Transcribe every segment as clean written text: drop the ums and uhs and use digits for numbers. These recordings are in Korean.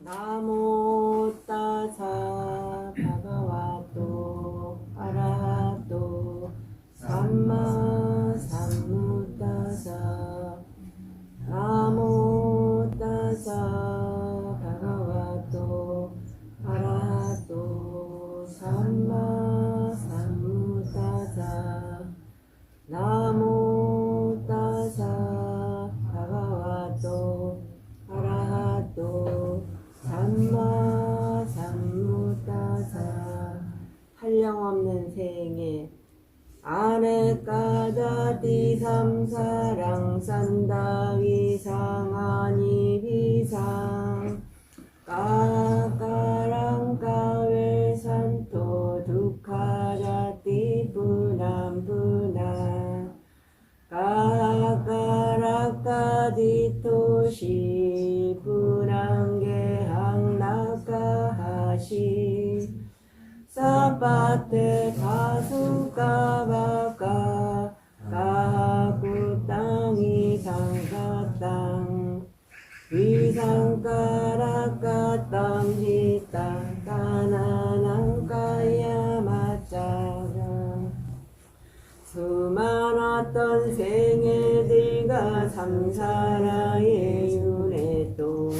나모 따사 바가와토 아라하토 삼마 삼부타사 나모 따사 바가와토 아라하토 삼마 삼부타사 나모 따사 바가와토 아라하토 삼마 삼부타사 한량없는 생애 아네까다디 삼사랑 산다위 상하니 비상 까까랑 까웰산토 두카라띠 부남부나 까까라까디 토시 부랑게항 나카하시 사파테 가수가바까 가구땅이 상가땅 위상가라까땅 지땅 가나난가야 마짜랑 수많았던 생애들과 삼사라의 윤회 동안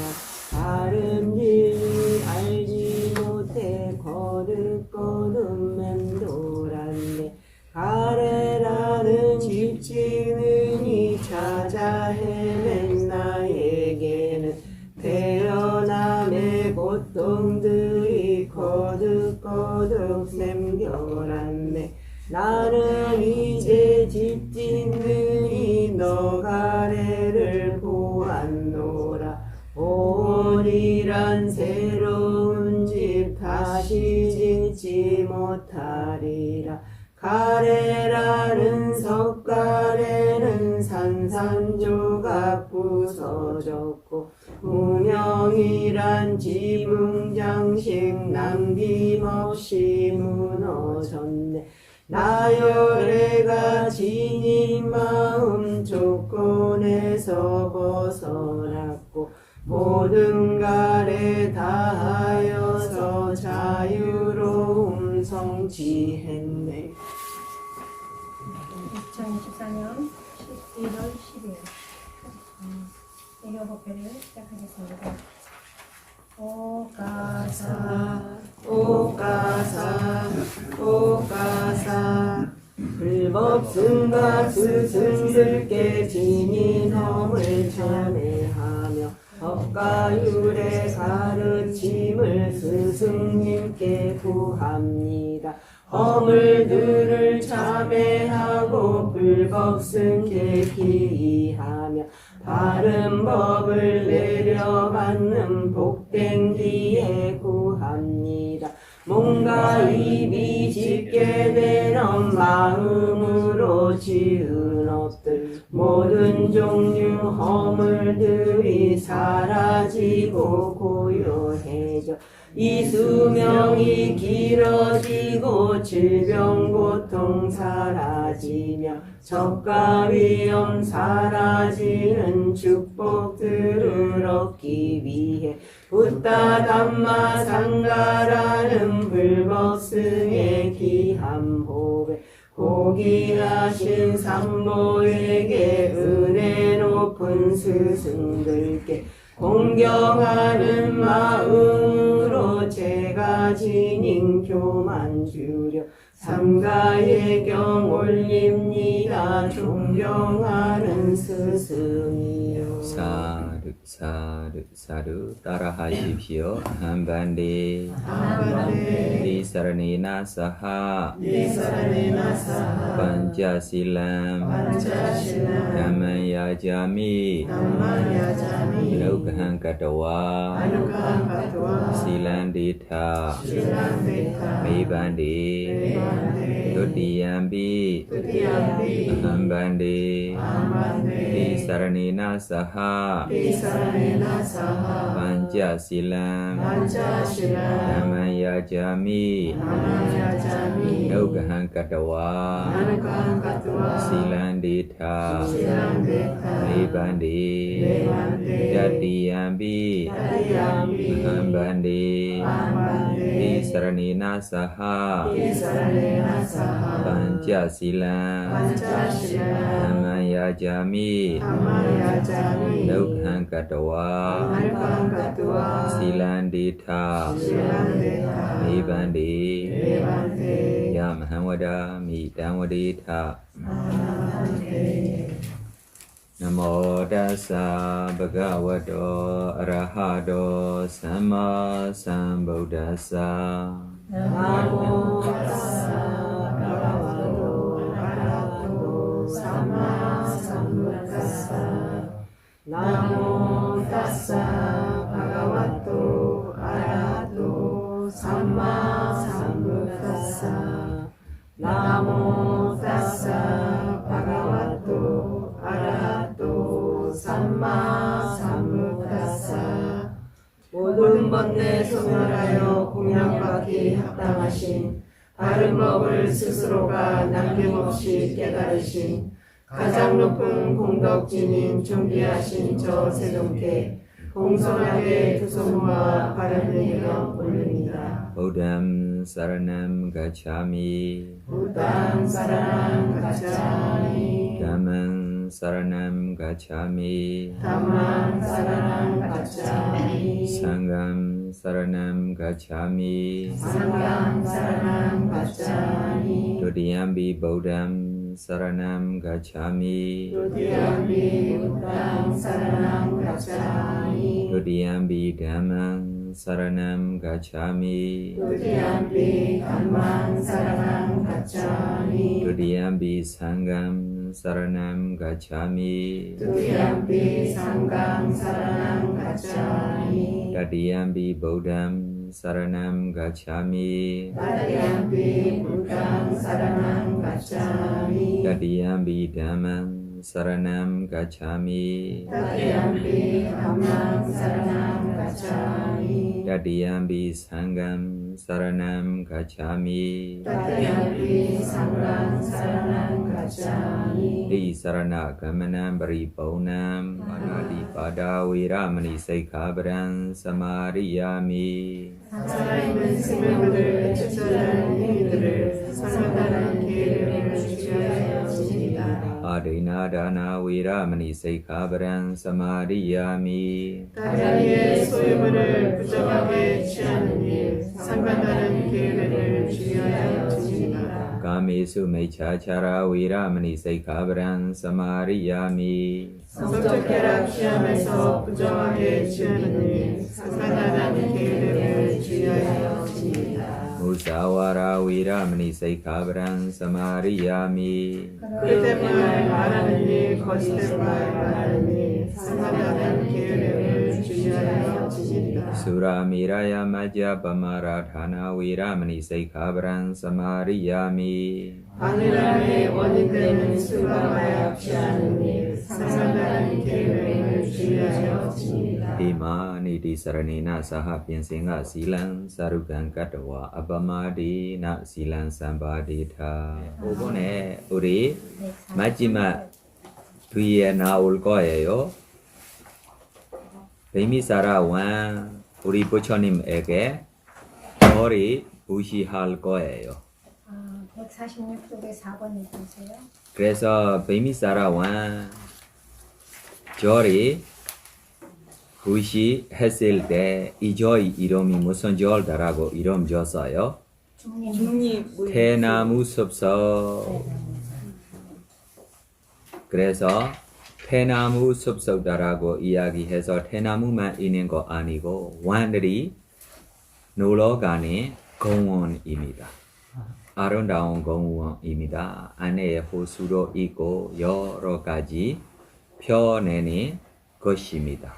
다른 진리 알지 못해 거듭거듭 맴돌았네. 가래라는 집지는이 찾아 헤맨 나에게는 태어남의 고통들이 거듭거듭 남겨놨네. 나는 이제 집 짓느니 너 가래를 보았노라. 온이란 새로운 집 다시 짓지 못하리라. 가래라는 석가래는 산산조각 부서졌고 무명이란 지붕장식 남김없이 무너졌네. 나열애가 지닌 마음 조건에서 벗어났고 모든 가래 다하여서 자유로움 성취했네. 2024년 11월 10일 애교법회를 시작하겠습니다. 오가사 오가사 오가사 불법 승가 스승들께 진인험을 참회하며 법가율의 가르침을 스승님께 구합니다. 허물들을 참회하고 불법 승께 기이하며 바른 법을 내려받는 복된 기회 구합니다. 몸과 입이 짙게 되는 마음으로 지은 업들 모든 종류 허물들이 사라지고 고요해져 이 수명이 길어지고 질병 고통 사라지며 적과 위험 사라지는 축복들을 얻기 위해 붓다 담마 상가라는 불법승의 귀한 법에 고귀하신 삼보에게 은혜 높은 스승들께 공경하는 마음으로 제가 지닌 교만 주려 삼가의 경 올립니다. 존경하는 스승이요. 사르 사르 사르 따라하십시오. 한반대 리사르니나 사하 판자실람 담마야자미 루카한 카타와 실란디타 메반디 Tudiyambi Ahambandi Disaranina Saha Panchasilam Namaya Jami 아마야자미 Naukahang katawa 나누간 가뚜와 Silandita 실랑데타 Nibandi 네반데 Jatiyambi 다리야미 Mahambandi 반반데 Isaranina saha 이사레나사하 Pancha silang 반자실라 Amayajami 아마야자미 Naukahang katawa 나누간 가뚜와 Silandita 실랑데타 Nibandi 네반데 Yamhamwada Midamwadita Namo tassa bhagavato arahato samma sambuddhassa 나모 타사 바라와도 아라도 사마 삼부타사 나모 타사 바가와도 아라도 사마 삼부타사 나모 타사 바가와도 아라도 사마 삼부타사 모든 번뇌 소멸하여 공양받기 합당하신 바른 법을 스스로가 남김없이 깨달으신 가장 높은 공덕주님 존귀하신 저 세종께 공손하게 두 손과 바른 의견 올립니다. Buddham saranam gacchami 부당 사랑 가짜니 Dhammam saranam gacchami 담만 사랑 가짜니 Sangham saranam gacchami 상강 사랑 가짜니 Dudiyambi Buddham saranam gacchami 도디암비 부당 사랑 가짜니 Dudiyambi Dhammam saranam gacchami 도디암비 담만 사랑 가짜니 Dudiyambi Sangham saranam gacchami 도디암비 상강 사랑 가짜니 Tadiyambi Buddham saranam gacchami 도디암비 부당 사랑 가짜니 Tadiyambi Dhammam saranam gacchami 도디암비 담만 사랑 가짜니 Tadiyambi Sangham saranam gacchami 도디암비 상강 사랑 가짜니 Di sarana gamanam paripurnam Manadi pada viramani saikhabharam samariyami 살아있는 생명들을 적절한 행위들을 상관하는 기회를 주시하여 주십니다. Adina dana viramani saikhabharam samariyami 다자리의 소유물을 부정하게 취하는 일, 상관하는 기회를 주시하여 주십니다. Kamesu mechachara viramani saikhabharam samariyami 성적 쾌락 취함에서 부정하게 취하는 일, 상관하는 기회를 주시하여 주십니다. Musawara viramani saikhabharam samariyami 그때말 말하는 일, 거짓말 말하는 일, 상관하는 기회를 주시하여 주십니다. Suramiraya majja pamaradhana viramani saikhabharam samariyami 바늘함의 원인되는 술과 마약 취하는 일, 상관하는 기회를 주시하여 주십니다. Imani di saranena saha piensenga silang sarugan katawa abamadi na silang sambadita. 이번에 우리 마지막 뒤에 나올 거예요. 베미사라 왕 우리 부처님에게 절이 부시할 거예요. 146쪽에 4번 읽으세요. 그래서 베미사라 왕 절이 부시했을 때 이 절이 이름이 무슨 절다라고 이름 줬어요? 중립. 대나무 숲속. 그래서 대나무 숲속다라고 이야기해서 대나무만 있는 거 아니고 왕들이 놀러 가는 공원입니다. 아름다운 공원입니다. 안에 호수도 있고 여러 가지 펴내는 것입니다.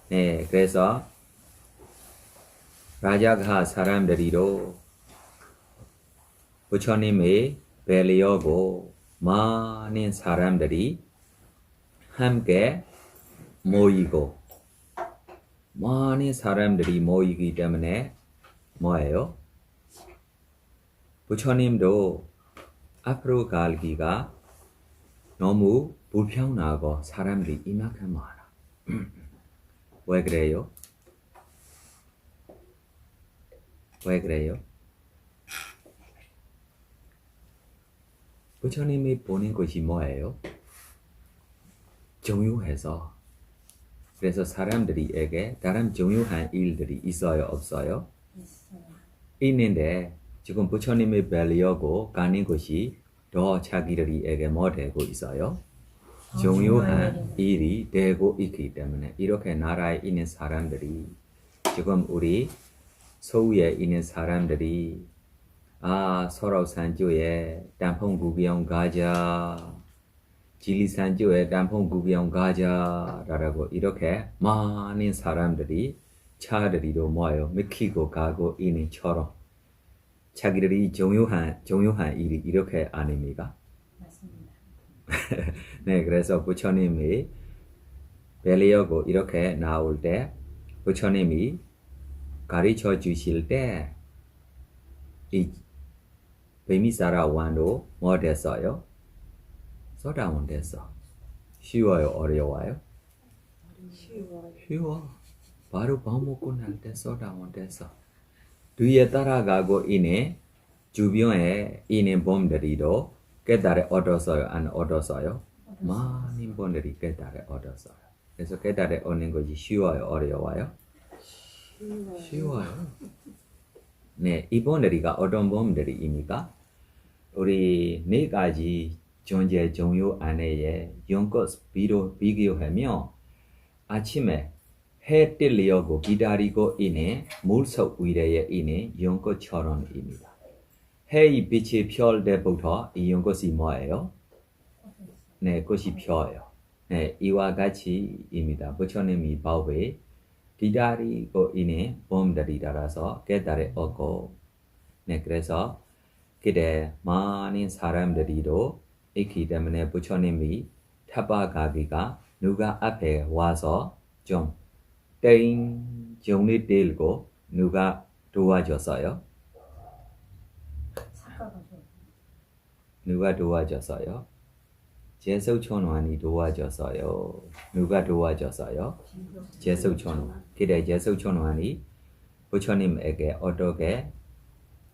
네, 그래서 라자가 사람들이로 부처님의 뵈려고 많은 사람들이 함께 모이고 많은 사람들이 모이기 때문에 뭐예요? 부처님도 앞으로 갈 기가 너무 불평나고 사람들이 이만큼 많아. 왜 그래요? 왜 그래요? 부처님이 보는 것이 뭐예요? 중요해서. 그래서 사람들에게 다른 중요한 일들이 있어요, 없어요? 있어요. 있는데 지금 부처님이 뵈려고 가는 것이 더 자기들에게 뭐 되고 있어요? 중요한 일이 되고 있기 때문에 이렇게 나라에 있는 사람들이 지금 우리 서울에 있는 사람들이 설악산주에 단풍 구경 가자, 지리산주에 단풍 구경 가자라고 이렇게 많은 사람들이 차들이도 모여 맥히고 가고 있는처럼 자기들이 중요한 일이 이렇게 아닙니까? 맞습니다. 네, 그래서 부처님이 뵈려고 이렇게 나올 때 부처님이 가르쳐 주실 때 이 베미사라 왕도 뭐 됐어요? 소다원 됐어. 쉬워요, 어려워요? 쉬워. 바로 밥 먹고 날 때 소다원 됐어. 뒤에 따라가고 있는 주변에 있는 봄들이도 깨달아 얻었어요, 안 얻었어요? 많은 분들이 깨달아 얻었어요. 그래서 깨달아 얻는 것이 쉬워요, 어려워요? 쉬워요. 네, 이분들이가 어떤 분들입니까? 우리 네 가지 존재 종류 안에 연꽃 비교하면 아침에 해 뜨려고 기다리고 있는 물속 위에 있는 연꽃처럼입니다. 해의 빛이 펼 때부터 이 연꽃이 뭐예요? 네, 꽃이 펴요. 네, 이와 같이입니다. 부처님이 바위에 기다리고 있는 봄들이 따라서 깨달아 얻고, 네, 그래서 그때 많은 사람들이도 있기 때문에 부처님이 타박하기가 누가 앞에 와서 좀 정리 들고 누가 도와줬어요? 누가 도와줬어요? 제석천왕이 도와줬어요. 누가 도와줬어요? 제석천왕. 그때 제석천왕이 부처님에게 어떻게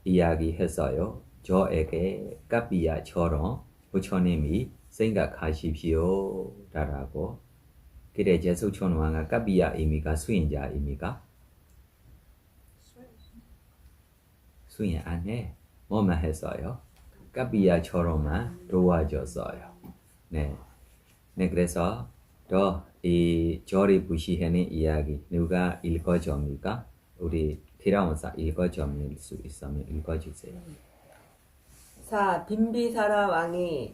이야기했어요? 저에게 까비야처럼 부처님이 생각하십시오 라고. 그때 제석천왕은 까비야입니까? 수행자입니까? 수행 안 해. 뭐만 했어요? 까비야처럼만 도와줬어요. 네, 그래서 이 저리 부시하는 이야기 누가 읽어줍니까? 우리 티라원사 읽어줄 수 있으면 읽어주세요. 빈비사라 왕이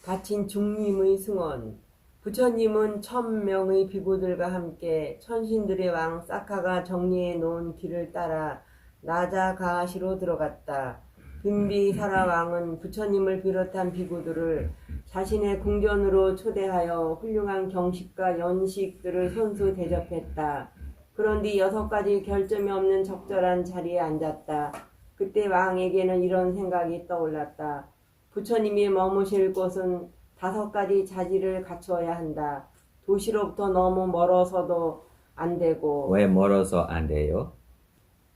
바친 중림의 승원 부처님은 1000명의 비구들과 함께 천신들의 왕 사카가 정리해 놓은 길을 따라 나자가시로 들어갔다. 빈비사라 왕은 부처님을 비롯한 비구들을 자신의 궁전으로 초대하여 훌륭한 경식과 연식들을 손수 대접했다. 그런데 6가지 결점이 없는 적절한 자리에 앉았다. 그때 왕에게는 이런 생각이 떠올랐다. 부처님이 머무실 곳은 5가지 자질을 갖추어야 한다. 도시로부터 너무 멀어서도 안 되고. 왜 멀어서 안 돼요?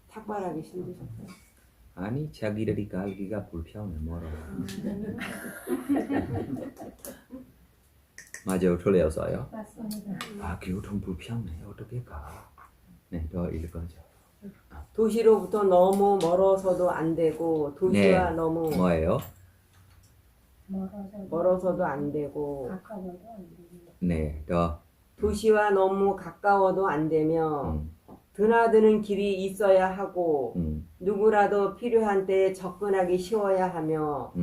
탁발하기 힘드셨어요. 아니, 자기들이 가기가 불편해, 멀어. 맞아요, 틀렸어요? 맞습니다. 교통 불편해, 어떻게 가? 네, 더 읽어줘. 도시로부터 너무 멀어서도 안 되고 도시와 네, 너무 뭐예요? 멀어서도 안 되고 가까워도 안 되고. 네, 더. 도시와 너무 가까워도 안 되며 드나드는 길이 있어야 하고 누구라도 필요한 때에 접근하기 쉬워야 하며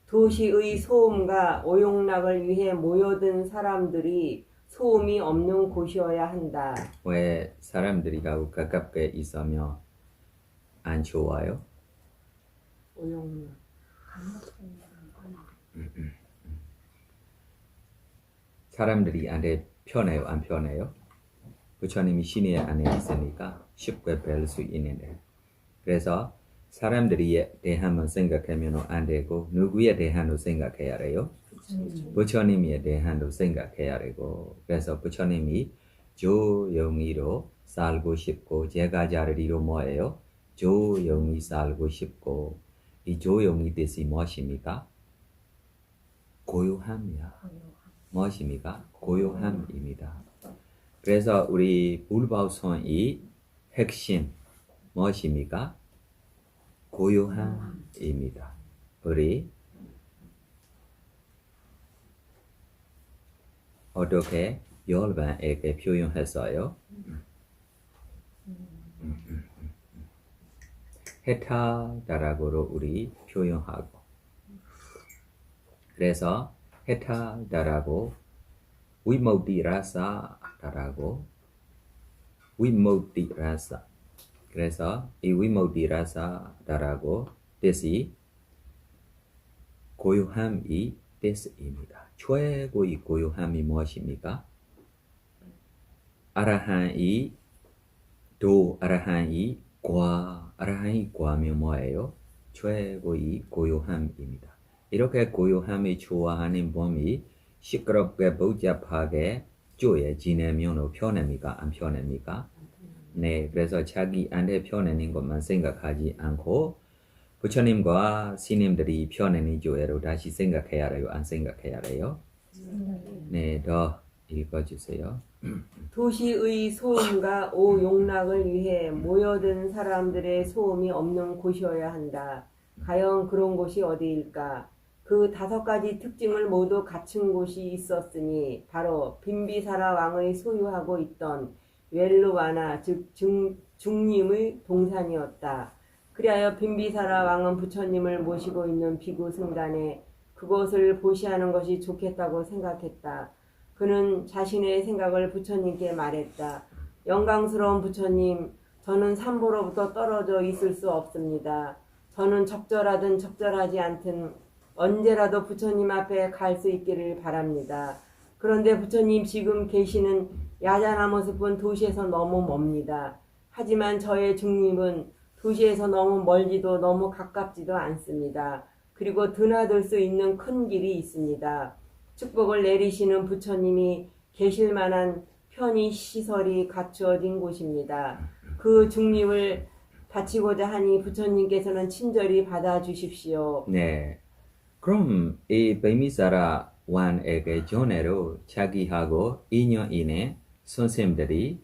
도시의 소음과 오용락을 위해 모여든 사람들이 소음이 없는 곳이어야 한다. 왜 사람들이 가깝게 있으면 안 좋아요? 오용락. 사람들이 안에 편해요, 안 편해요? 부처님이 신의 안에 있으니까 쉽게 뵐 수 있는데. 그래서 사람들이 대한만 생각하면 안 되고 누구의 대한도 생각해야 돼요? 부처님의 대한도 생각해야 되고 그래서 부처님이 조용히로 살고 싶고 제가 자르리로 뭐예요? 조용히 살고 싶고 이 조용히 뜻이 무엇입니까? 고요함이야. 무엇입니까? 고요함입니다. 그래서 우리 불법성의 핵심 무엇입니까? 고요함입니다. 우리 어떻게 열반에게 표현했어요? 해탈다라고로 우리 표현하고 그래서 해탈다라고 위모디라사다라고 위모디라사 그래서 이 위모디라사다라고 뜻이 고요함이 뜻입니다. 최고의 고요함이 무엇입니까? 아라한이 아라한이 아라한이 과면 뭐예요? 최고의 고요함입니다. 이렇게 고요함이 좋아하는 몸이 시끄럽게 복잡하게 쪼에 지내면 편합니까? 안 편합니까? 네, 그래서 자기한테 편하는 것만 생각하지 않고 부처님과 스님들이 편하는 조회로 다시 생각해야 해요? 안 생각해야 해요? 네, 더 읽어주세요. 도시의 소음과 오용락을 위해 모여든 사람들의 소음이 없는 곳이어야 한다. 과연 그런 곳이 어디일까? 그 5가지 특징을 모두 갖춘 곳이 있었으니 바로 빈비사라 왕의 소유하고 있던 웰루와나 즉 중림의 동산이었다. 그리하여 빈비사라 왕은 부처님을 모시고 있는 비구 승단에 그곳을 보시하는 것이 좋겠다고 생각했다. 그는 자신의 생각을 부처님께 말했다. 영광스러운 부처님, 저는 삼보로부터 떨어져 있을 수 없습니다. 저는 적절하든 적절하지 않든 언제라도 부처님 앞에 갈 수 있기를 바랍니다. 그런데 부처님 지금 계시는 야자나무 숲은 도시에서 너무 멉니다. 하지만 저의 중림은 도시에서 너무 멀지도 너무 가깝지도 않습니다. 그리고 드나들 수 있는 큰 길이 있습니다. 축복을 내리시는 부처님이 계실 만한 편의 시설이 갖추어진 곳입니다. 그 중림을 바치고자 하니 부처님께서는 친절히 받아주십시오. 네. 그럼 이 빈비사라 왕에게 전에로 자기하고 인연인의 선생님들이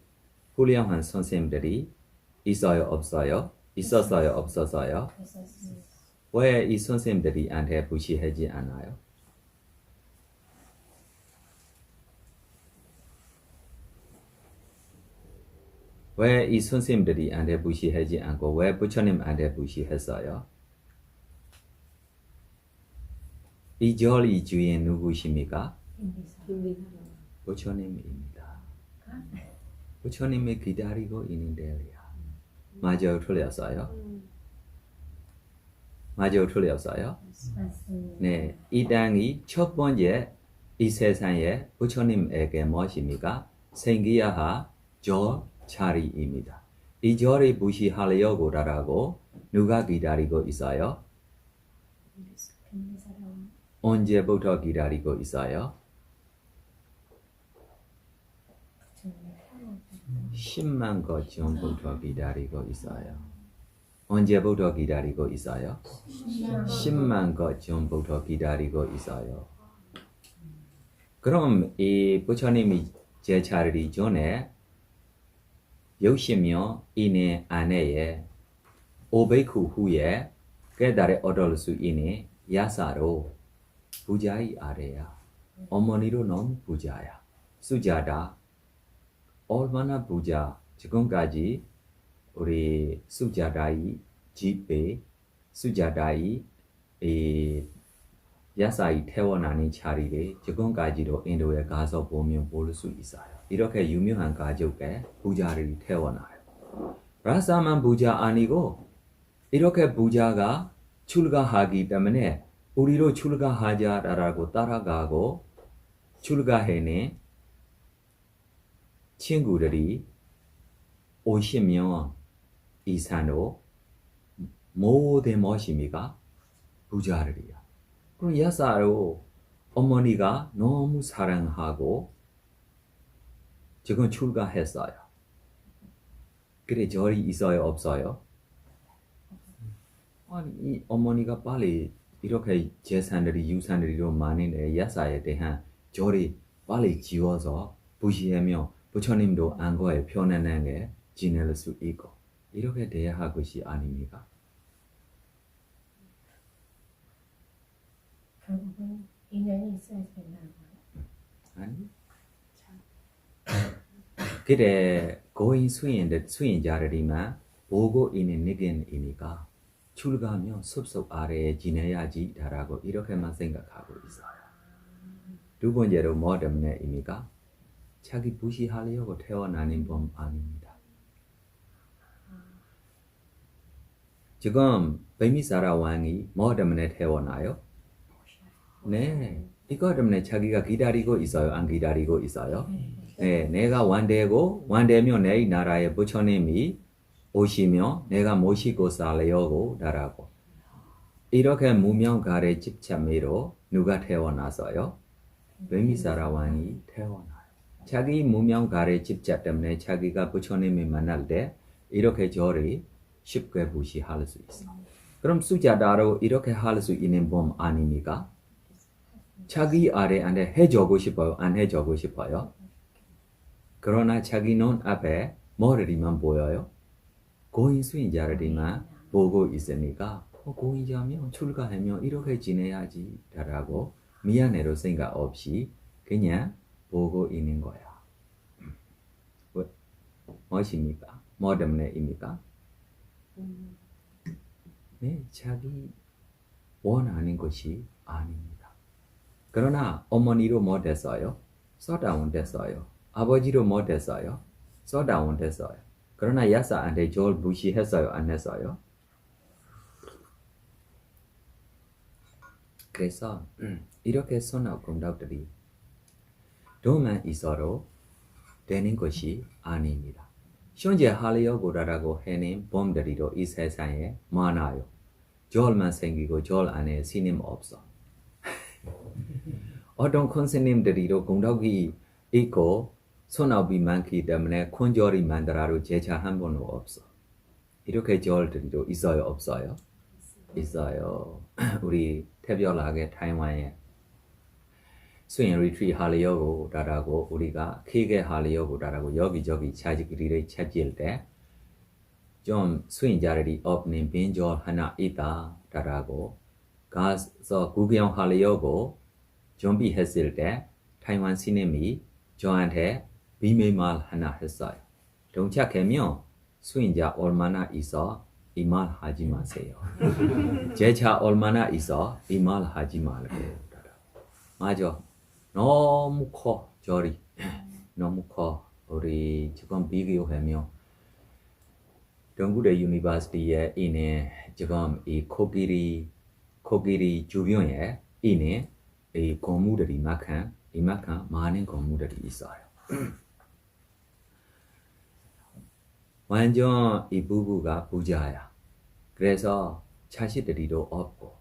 훌륭한 선생님들이 있어요? 없어요? 있었어요? 없었어요? 왜 이 선생님들이 한테 무시하지 않아요? 왜 이 선생님들이 한테 무시하지 않고 왜 부처님한테 무시했어요? 이 절이 주인 누구십니까? 부처님입니다. 부처님이 기다리고 있는 데야. 맞아요, 틀렸어요? 맞아요, 틀렸어요? 네, 이 땅이 첫 번째 이 세상에 부처님에게 무엇입니까? 생기야 할 절 자리입니다. 이 절이 무시하려고 라고 누가 기다리고 있어요? 언제부터 기다리고 있어요? 10만 것 전부터 기다리고 있어요. 언제부터 기다리고 있어요? 10만 것 전부터 기다리고 있어요. 그럼 이 부처님이 제 자리기 전에 60명 이내 안에 500후 후에 깨달아 얻을 수 있는 야사로 부자의 아래야. 어머니로 너무 부자야. 수자다. 얼마나 부자. 지금까지 우리 수자다의 집에 수자다의 야사의 태어나는 자리를 지금까지도 인도에 가서 보면 볼 수 있어요. 이렇게 유명한 가족에 부자를 태어나요. 라사만 부자 아니고 이렇게 부자가 출가하기 때문에 우리로 출가하자라고 따라가고 출가해낸 친구들이 50명 이상으로 모든 무엇입니까? 부자들이야. 그럼 야사로 어머니가 너무 사랑하고 지금 출가했어요. 그래 절이 있어요, 없어요? 아니 이 어머니가 빨리 이렇게 재산들이 유산들이 좀 많은데 야사에 대한 절이 빨리 지워서 부시하며 부처님도 안거에 편안하게 지낼 수 있고 이렇게 돼야 할 것이 아닙니까? 결국은 인연이 있어야 된다는 거예요. 아니. 그래 고인 수인자들이만 보고 있는 느낌이니까 출가하면 숲속 아래에 지내야지라고 이렇게만 생각하고 있어요. 두 번째로 뭐 때문에입니까? 자기 무시하려고 태어나는 법 아닙니다. 지금 베미사라 왕이 뭐 때문에 태어나요? 네, 이거 때문에 자기가 기다리고 있어요? 안 기다리고 있어요? 네, 내가 완되면 내 나라의 부처님이 오시며 내가 모시고 살려고 나라고 이렇게 무명가래 집참미로 누가 태어나서요? 베미사라 왕이 태어나요. 자기 무명가래 집착 때문에 자기가 부처님이 만날 때 이렇게 절이 쉽게 무시할 수 있어. 그럼 수자다로 이렇게 할 수 있는 법 아닙니까? 자기 아래한테 해주고 싶어요? 안 해주고 싶어요? 그러나 자기 눈 앞에 머리만 보여요? 고인 수인자들만 보고 있으니까 고인자면 출가하면 이렇게 지내야지 라고 미안해로 생각 없이 그냥 보고 있는 거야. 무엇입니까? 뭐 때문에입니까? 네, 자기 원하는 것이 아닙니다. 그러나 어머니로 뭐 됐어요? 소다원 됐어요. 아버지로 뭐 됐어요? 소다원 됐어요. 그러나 야사한테 절 무시했어요? 안 했어요? 그래서 이렇게 선악 공덕들이 돈만 있어도 되는 것이 아닙니다. 현재하려고 라고 해는 범들이도 이 세상에 많아요. 절만 생기고 절 안에 스님 없어. 어떤 큰 스님들이도 공덕이 있고 손업이 많기 때문에 큰절이 만들어도 제차 한 번도 없어. 이렇게 절들이도 있어요, 없어요? 있어요. 우리 특별하게 타이완에 수행 리트리 하려고 라고 우리가 크게 하려고 라고 여기저기 자기들이 찾을 때 좀 수행자들이 없는 빈절 하나 있다 라고 가서 구경하려고 준비했을 때 타이완 스님이 저한테 비밀말 하나 했어요. 동착하면 수행자 얼마나 있어 이 말 하지 마세요. 제차 얼마나 있어 이 말 하지 말고. 맞아. 너무 커 절이 너무 커. 우리 지금 비교하면 동구대 유니버시티에 있는 지금 이 코끼리 주변에 있는 이 건물들이 이만큼 많은 건물들이 있어요. 완전 이 부부가 부자야. 그래서 자식들이도 없고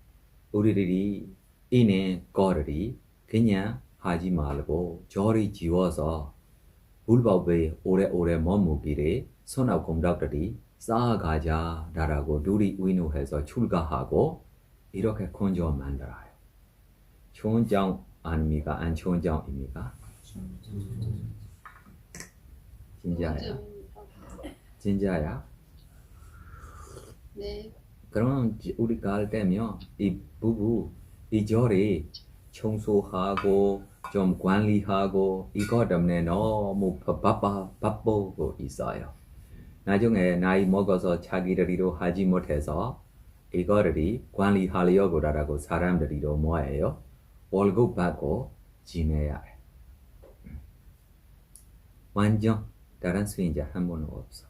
우리들이 있는 거들이 그냥 하지 말고 절이 지워서 불법에 오래오래 머무기를 선악 공덕들이 쌓아가자라고 둘이 의논해서 출가하고 이렇게 건조 만들어요. 좋은 점 아닙니까? 안 좋은 점입니까? 진짜야? 진짜야? 네. 그럼 우리가 할 때면 이 부부 이 절이 청소하고 좀 관리하고 이거 때문에 너무 바쁘고 있어요. 나중에 나이 먹어서 자기들이도 하지 못해서 이거를 관리하려고 라고 사람들이도 뭐예요? 월급 받고 지내야 해. 완전 다른 수행자 한 번도 없어.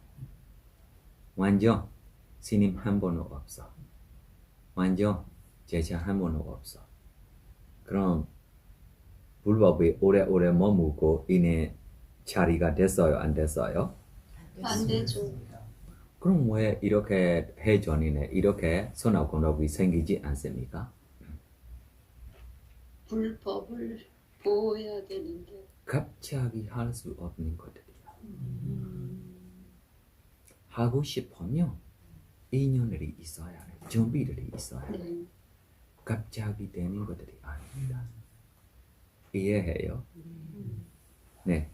완전 스님 한 번도 없어. 완전 제자 한 번도 없어. 그럼 불법에 오래오래 머물고 있는 자리가 됐어요? 안 됐어요? 안 되죠. 그럼 왜 이렇게 해전이네 이렇게 선악공덕이 생기지 않습니까? 불법을 보호해야 되는데 갑자기 할 수 없는 것들이야. 하고 싶으면 인연들이 있어야 해. 준비들이 있어야 해. 네. 갑자기 되는 것들이 아닙니다. 이해해요? 네,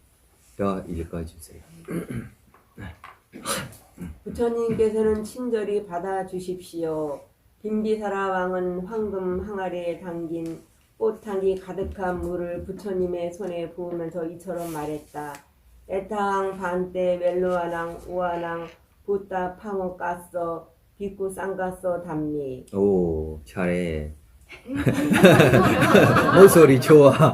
더 읽어주세요. 부처님께서는 친절히 받아주십시오. 빈비사라 왕은 황금 항아리에 담긴 꽃향기 가득한 물을 부처님의 손에 부으면서 이처럼 말했다. 에탕 반때 멜로아낭 우아낭 부따 파모 까서 비쿠 쌍가서 담미. 오, 잘해. 목소리 좋아.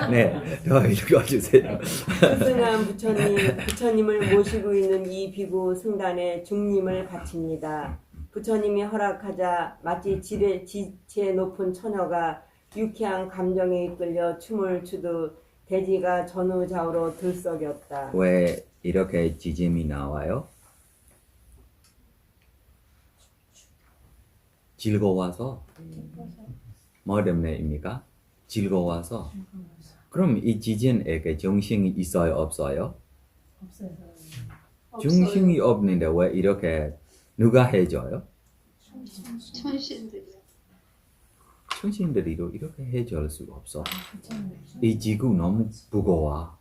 네, 더 읽어주세요. 스승한 부처님을 모시고 있는 이 비구 승단에 중림을 바칩니다. 부처님이 허락하자 마치 지체 높은 처녀가 유쾌한 감정에 이끌려 춤을 추듯 대지가 전우좌우로 들썩였다. 왜 이렇게 지짐이 나와요? 즐거워서 뭐 때문에입니까? 즐거워서. 그럼 이 지진에게 정신이 있어요, 없어요? 없어서 정신이 없는데 왜 이렇게 누가 해줘요? 천신들이요. 천신들이도 이렇게 해줄 수 없어. 부처님 이 지구 너무 무거워.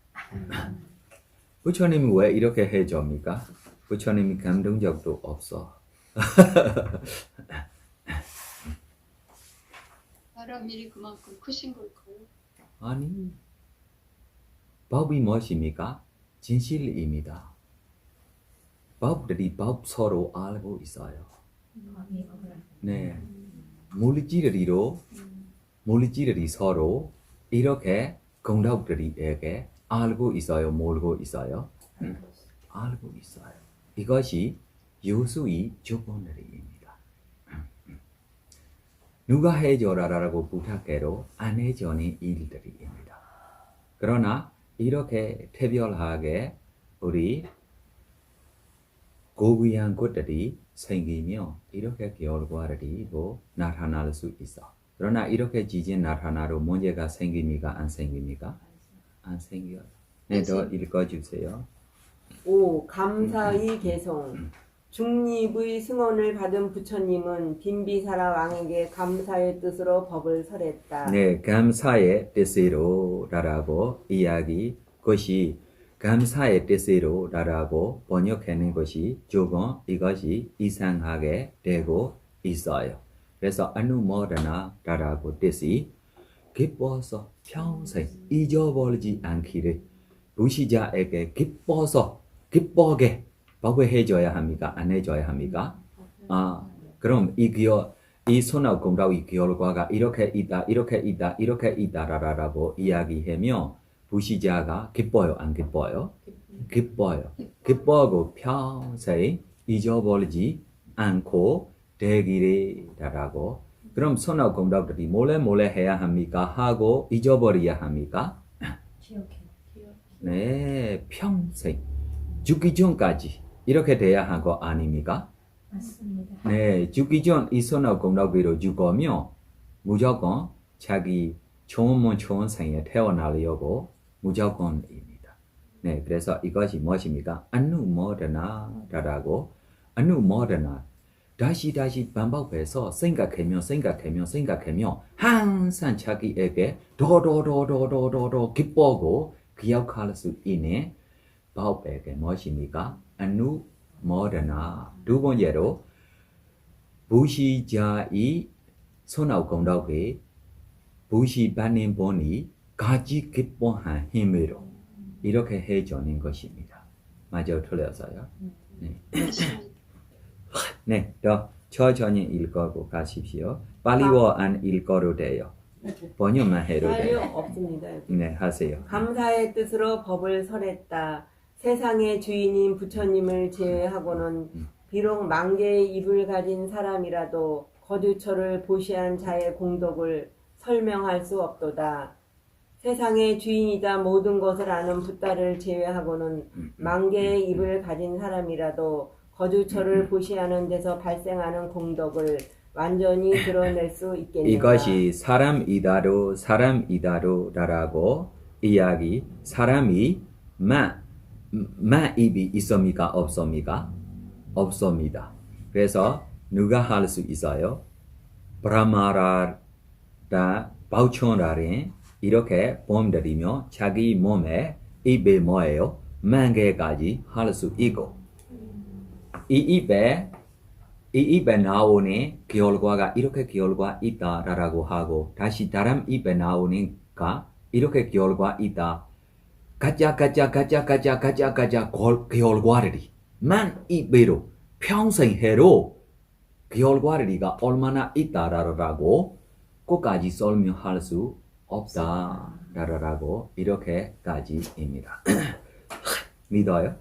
부처님이 왜 이렇게 해줍니까? 부처님이 감동적도 없어. 바람일이 그만큼 크신 걸까요? 아니, 법이 무엇입니까? 진실입니다. 법들이 법 서로 알고 있어요. 법이 법을 네, 물질들이 서로 이렇게 공덕들이에게 알고 있어요, 모르고 있어요? 알고 있어요. 이것이 요수의 조건들입니다. 누가 해줘라라고 부탁해도 안 해주는 일들입니다. 그러나 이렇게 특별하게 우리 고귀한 것들이 생기며 이렇게 결과들이 나타날 수 있어. 그러나 이렇게 지진 나타나도 문제가 생깁니까? 안 생깁니까? 안 생겨요. 네, 더 읽어주세요. 5. 감사의 개성. 중립의 승원을 받은 부처님은 빈비사라 왕에게 감사의 뜻으로 법을 설했다. 네, 감사의 뜻으로라고 이야기 것이 감사의 뜻으로라고 번역하는 것이 조금 이것이 이상하게 되고 있어요. 그래서 아누모다나라고 뜻이 기뻐서 평생 잊어버리지 않기를 부시자에게 기쁘게 법을 해줘야 합니까? 안 해줘야 합니까? 그럼 이 선악공덕의 결과가 이렇게 있다라고 이야기하면 부시자가 기뻐요, 안 기뻐요? 기뻐요. 기뻐하고 평생 잊어버리지 않고 되기를라고. 그럼 선악공덕들이 몰래 해야 합니까? 하고 잊어버려야 합니까? 기억해. 네, 평생 죽기 전까지 이렇게 돼야 한 거 아닙니까? 맞습니다. 네, 죽기 전 이 선악공덕으로 죽으면 무조건 자기 좋은 생에 태어나려고 무조건입니다. 네, 그래서 이것이 무엇입니까? 아누모다나라고. 아누모다나. 다시 반복해서 생각하면 항상 자기에게 더 기뻐하고 기억할 수 있는 법에게 무엇입니까? 아누모다나. 두 번째로 부시자의 선악공덕에 부시받는 분이 같이 기뻐한 힘으로 이렇게 해주는 것입니다. 맞아요, 틀렸어요? 네. 네, 더 천천히 읽고 가십시오. 빨리워 안 읽어도 돼요. 번역만 해도 빨리 돼요. 없습니다. 네, 하세요. 감사의 뜻으로 법을 설했다. 세상의 주인인 부처님을 제외하고는 비록 만개의 입을 가진 사람이라도 거두처를 보시한 자의 공덕을 설명할 수 없도다. 세상의 주인이자 모든 것을 아는 붓다를 제외하고는 만개의 입을 가진 사람이라도 거주처를 보시하는 데서 발생하는 공덕을 완전히 드러낼 수 있겠는가? 이것이 사람이다로라고 이야기. 사람이 입이 있습니까? 없습니까? 없습니다. 그래서 누가 할 수 있어요? 브라마라다 바우천라린 이렇게 봄들이며 자기 몸에 입에 뭐예요? 10,000개까지 할 수 있고 이 입에 나오는 결과가 이렇게 결과 있다라고 하고 다시 다른 입에 나오니까 이렇게 결과 있다. 가짜 결과들이 만 입으로 평생 해로 결과들이가 얼마나 있다라고 끝까지 설명할 수 없다라고 이렇게까지입니다. 믿어요?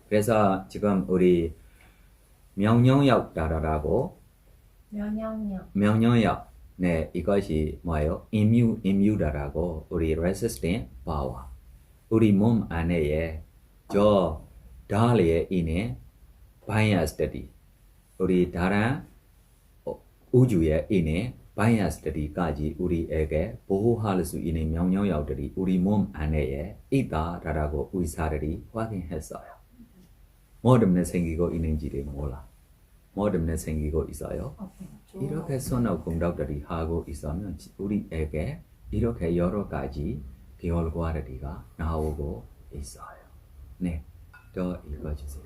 그래서 지금 우리 명령력다라고 명령력 네 이것이 뭐예요? 임유다라고 우리 resistant power 우리 몸 안에 저 달에 있는 바이어스들이 우리 다른 우주에 있는 바이어스들이까지 우리에게 보호할 수 있는 명령력들이 우리 몸 안에 있다라고 의사들이 확인했어요. 뭐 때문에 생기고 있는지를 몰라. 뭐 때문에 생기고 있어요? 이렇게 선악 공덕들이 하고 있으면 우리에게 이렇게 여러 가지 결과들이 나오고 있어요. 네, 더 읽어주세요.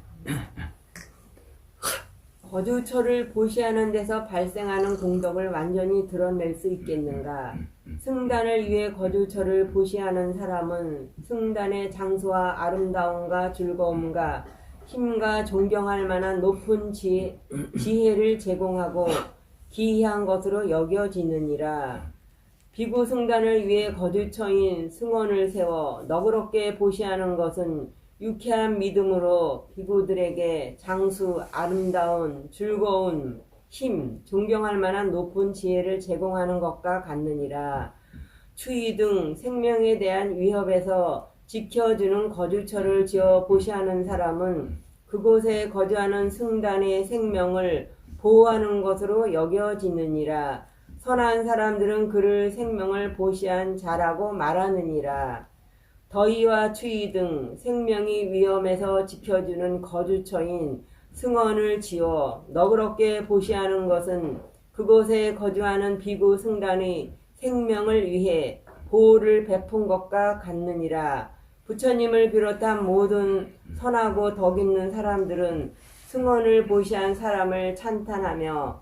거주처를 보시하는 데서 발생하는 공덕을 완전히 드러낼 수 있겠는가? 승단을 위해 거주처를 보시하는 사람은 승단의 장소와 아름다움과 즐거움과 힘과 존경할 만한 높은 지혜를 제공하고 기이한 것으로 여겨지느니라. 비구 승단을 위해 거주처인 승원을 세워 너그럽게 보시하는 것은 유쾌한 믿음으로 비구들에게 장수, 아름다운, 즐거운, 힘, 존경할 만한 높은 지혜를 제공하는 것과 같느니라. 추위 등 생명에 대한 위협에서 지켜주는 거주처를 지어 보시하는 사람은 그곳에 거주하는 승단의 생명을 보호하는 것으로 여겨지느니라. 선한 사람들은 그를 생명을 보시한 자라고 말하느니라. 더위와 추위 등 생명이 위험에서 지켜주는 거주처인 승원을 지어 너그럽게 보시하는 것은 그곳에 거주하는 비구 승단의 생명을 위해 보호를 베푼 것과 같느니라. 부처님을 비롯한 모든 선하고 덕 있는 사람들은 승원을 보시한 사람을 찬탄하며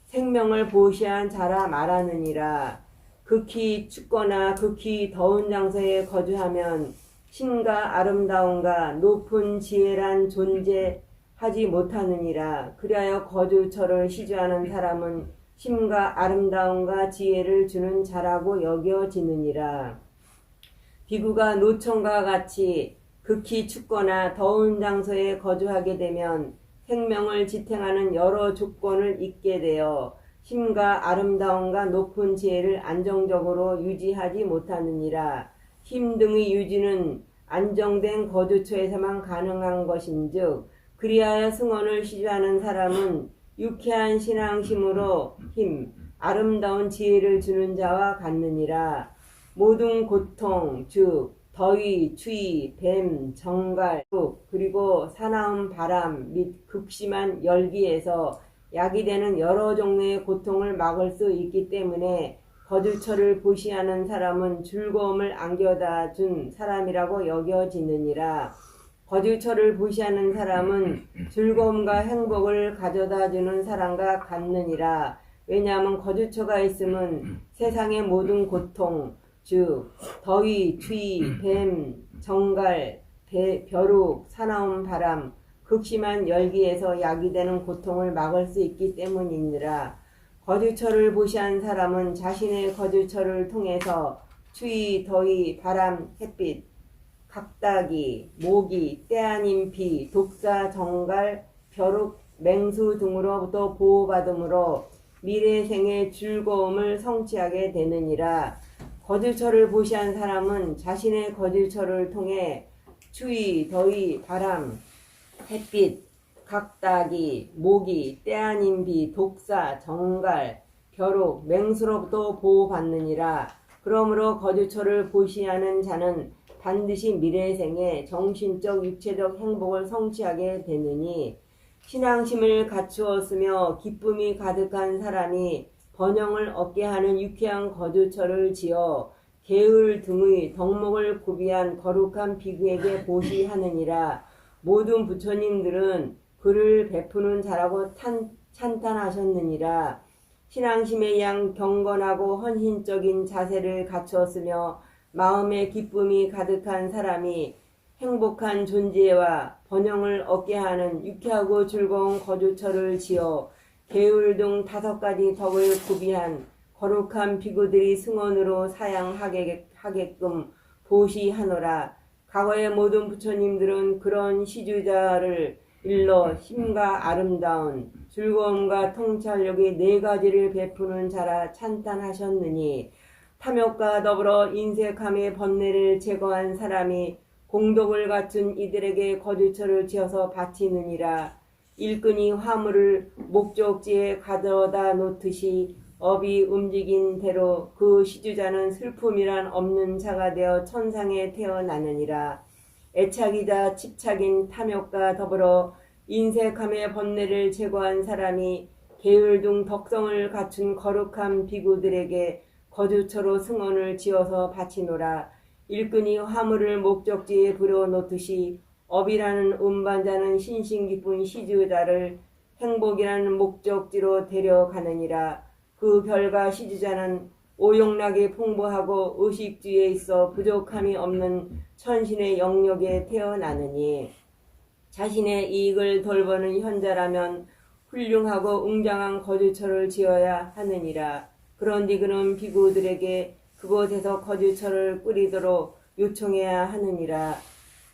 생명을 보시한 자라 말하느니라. 극히 춥거나 극히 더운 장소에 거주하면 신과 아름다움과 높은 지혜란 존재하지 못하느니라. 그리하여 거주처를 시주하는 사람은 힘과 아름다움과 지혜를 주는 자라고 여겨지느니라. 비구가 노천과 같이 극히 춥거나 더운 장소에 거주하게 되면 생명을 지탱하는 여러 조건을 잊게 되어 힘과 아름다움과 높은 지혜를 안정적으로 유지하지 못하느니라. 힘 등의 유지는 안정된 거주처에서만 가능한 것인즉 그리하여 승원을 시주하는 사람은 유쾌한 신앙심으로 힘, 아름다운 지혜를 주는 자와 같느니라. 모든 고통, 즉 더위, 추위, 뱀, 정갈, 그리고 사나운 바람 및 극심한 열기에서 야기되는 여러 종류의 고통을 막을 수 있기 때문에 거주처를 보시하는 사람은 즐거움을 안겨다 준 사람이라고 여겨지느니라. 거주처를 보시하는 사람은 즐거움과 행복을 가져다 주는 사람과 같느니라. 왜냐하면 거주처가 있으면 세상의 모든 고통, 즉 더위, 추위, 뱀, 정갈, 벼룩, 사나운 바람, 극심한 열기에서 야기되는 고통을 막을 수 있기 때문이니라. 거주처를 보시한 사람은 자신의 거주처를 통해서 추위, 더위, 바람, 햇빛, 각다기, 모기, 때 아닌 비, 독사, 정갈, 벼룩, 맹수 등으로부터 보호받음으로 미래생의 즐거움을 성취하게 되느니라. 거주처를 보시한 사람은 자신의 거주처를 통해 추위, 더위, 바람, 햇빛, 각다기, 모기, 때 아닌 비, 독사, 정갈, 벼룩, 맹수로부터 보호받느니라. 그러므로 거주처를 보시하는 자는 반드시 미래생에 정신적, 육체적 행복을 성취하게 되느니 신앙심을 갖추었으며 기쁨이 가득한 사람이 번영을 얻게 하는 유쾌한 거주처를 지어 게을 등의 덕목을 구비한 거룩한 비구에게 보시하느니라. 모든 부처님들은 그를 베푸는 자라고 찬탄하셨느니라. 신앙심의 양 경건하고 헌신적인 자세를 갖추었으며 마음의 기쁨이 가득한 사람이 행복한 존재와 번영을 얻게 하는 유쾌하고 즐거운 거주처를 지어 게을 등 5가지 덕을 구비한 거룩한 비구들이 승원으로 사양하게끔 보시하노라. 과거의 모든 부처님들은 그런 시주자를 일러 힘과 아름다운 즐거움과 통찰력의 4가지를 베푸는 자라 찬탄하셨느니 탐욕과 더불어 인색함의 번뇌를 제거한 사람이 공덕을 갖춘 이들에게 거주처를 지어서 바치느니라. 일꾼이 화물을 목적지에 가져다 놓듯이 업이 움직인 대로 그 시주자는 슬픔이란 없는 자가 되어 천상에 태어나느니라. 애착이자 집착인 탐욕과 더불어 인색함의 번뇌를 제거한 사람이 게을 등 덕성을 갖춘 거룩한 비구들에게 거주처로 승원을 지어서 바치노라. 일꾼이 화물을 목적지에 불여놓듯이 업이라는 운반자는 신심 깊은 시주자를 행복이라는 목적지로 데려가느니라. 그 결과 시주자는 오용락이 풍부하고 의식주에 있어 부족함이 없는 천신의 영역에 태어나느니 자신의 이익을 돌보는 현자라면 훌륭하고 웅장한 거주처를 지어야 하느니라. 그런디 그는 비구들에게 그곳에서 거주처를 꾸리도록 요청해야 하느니라.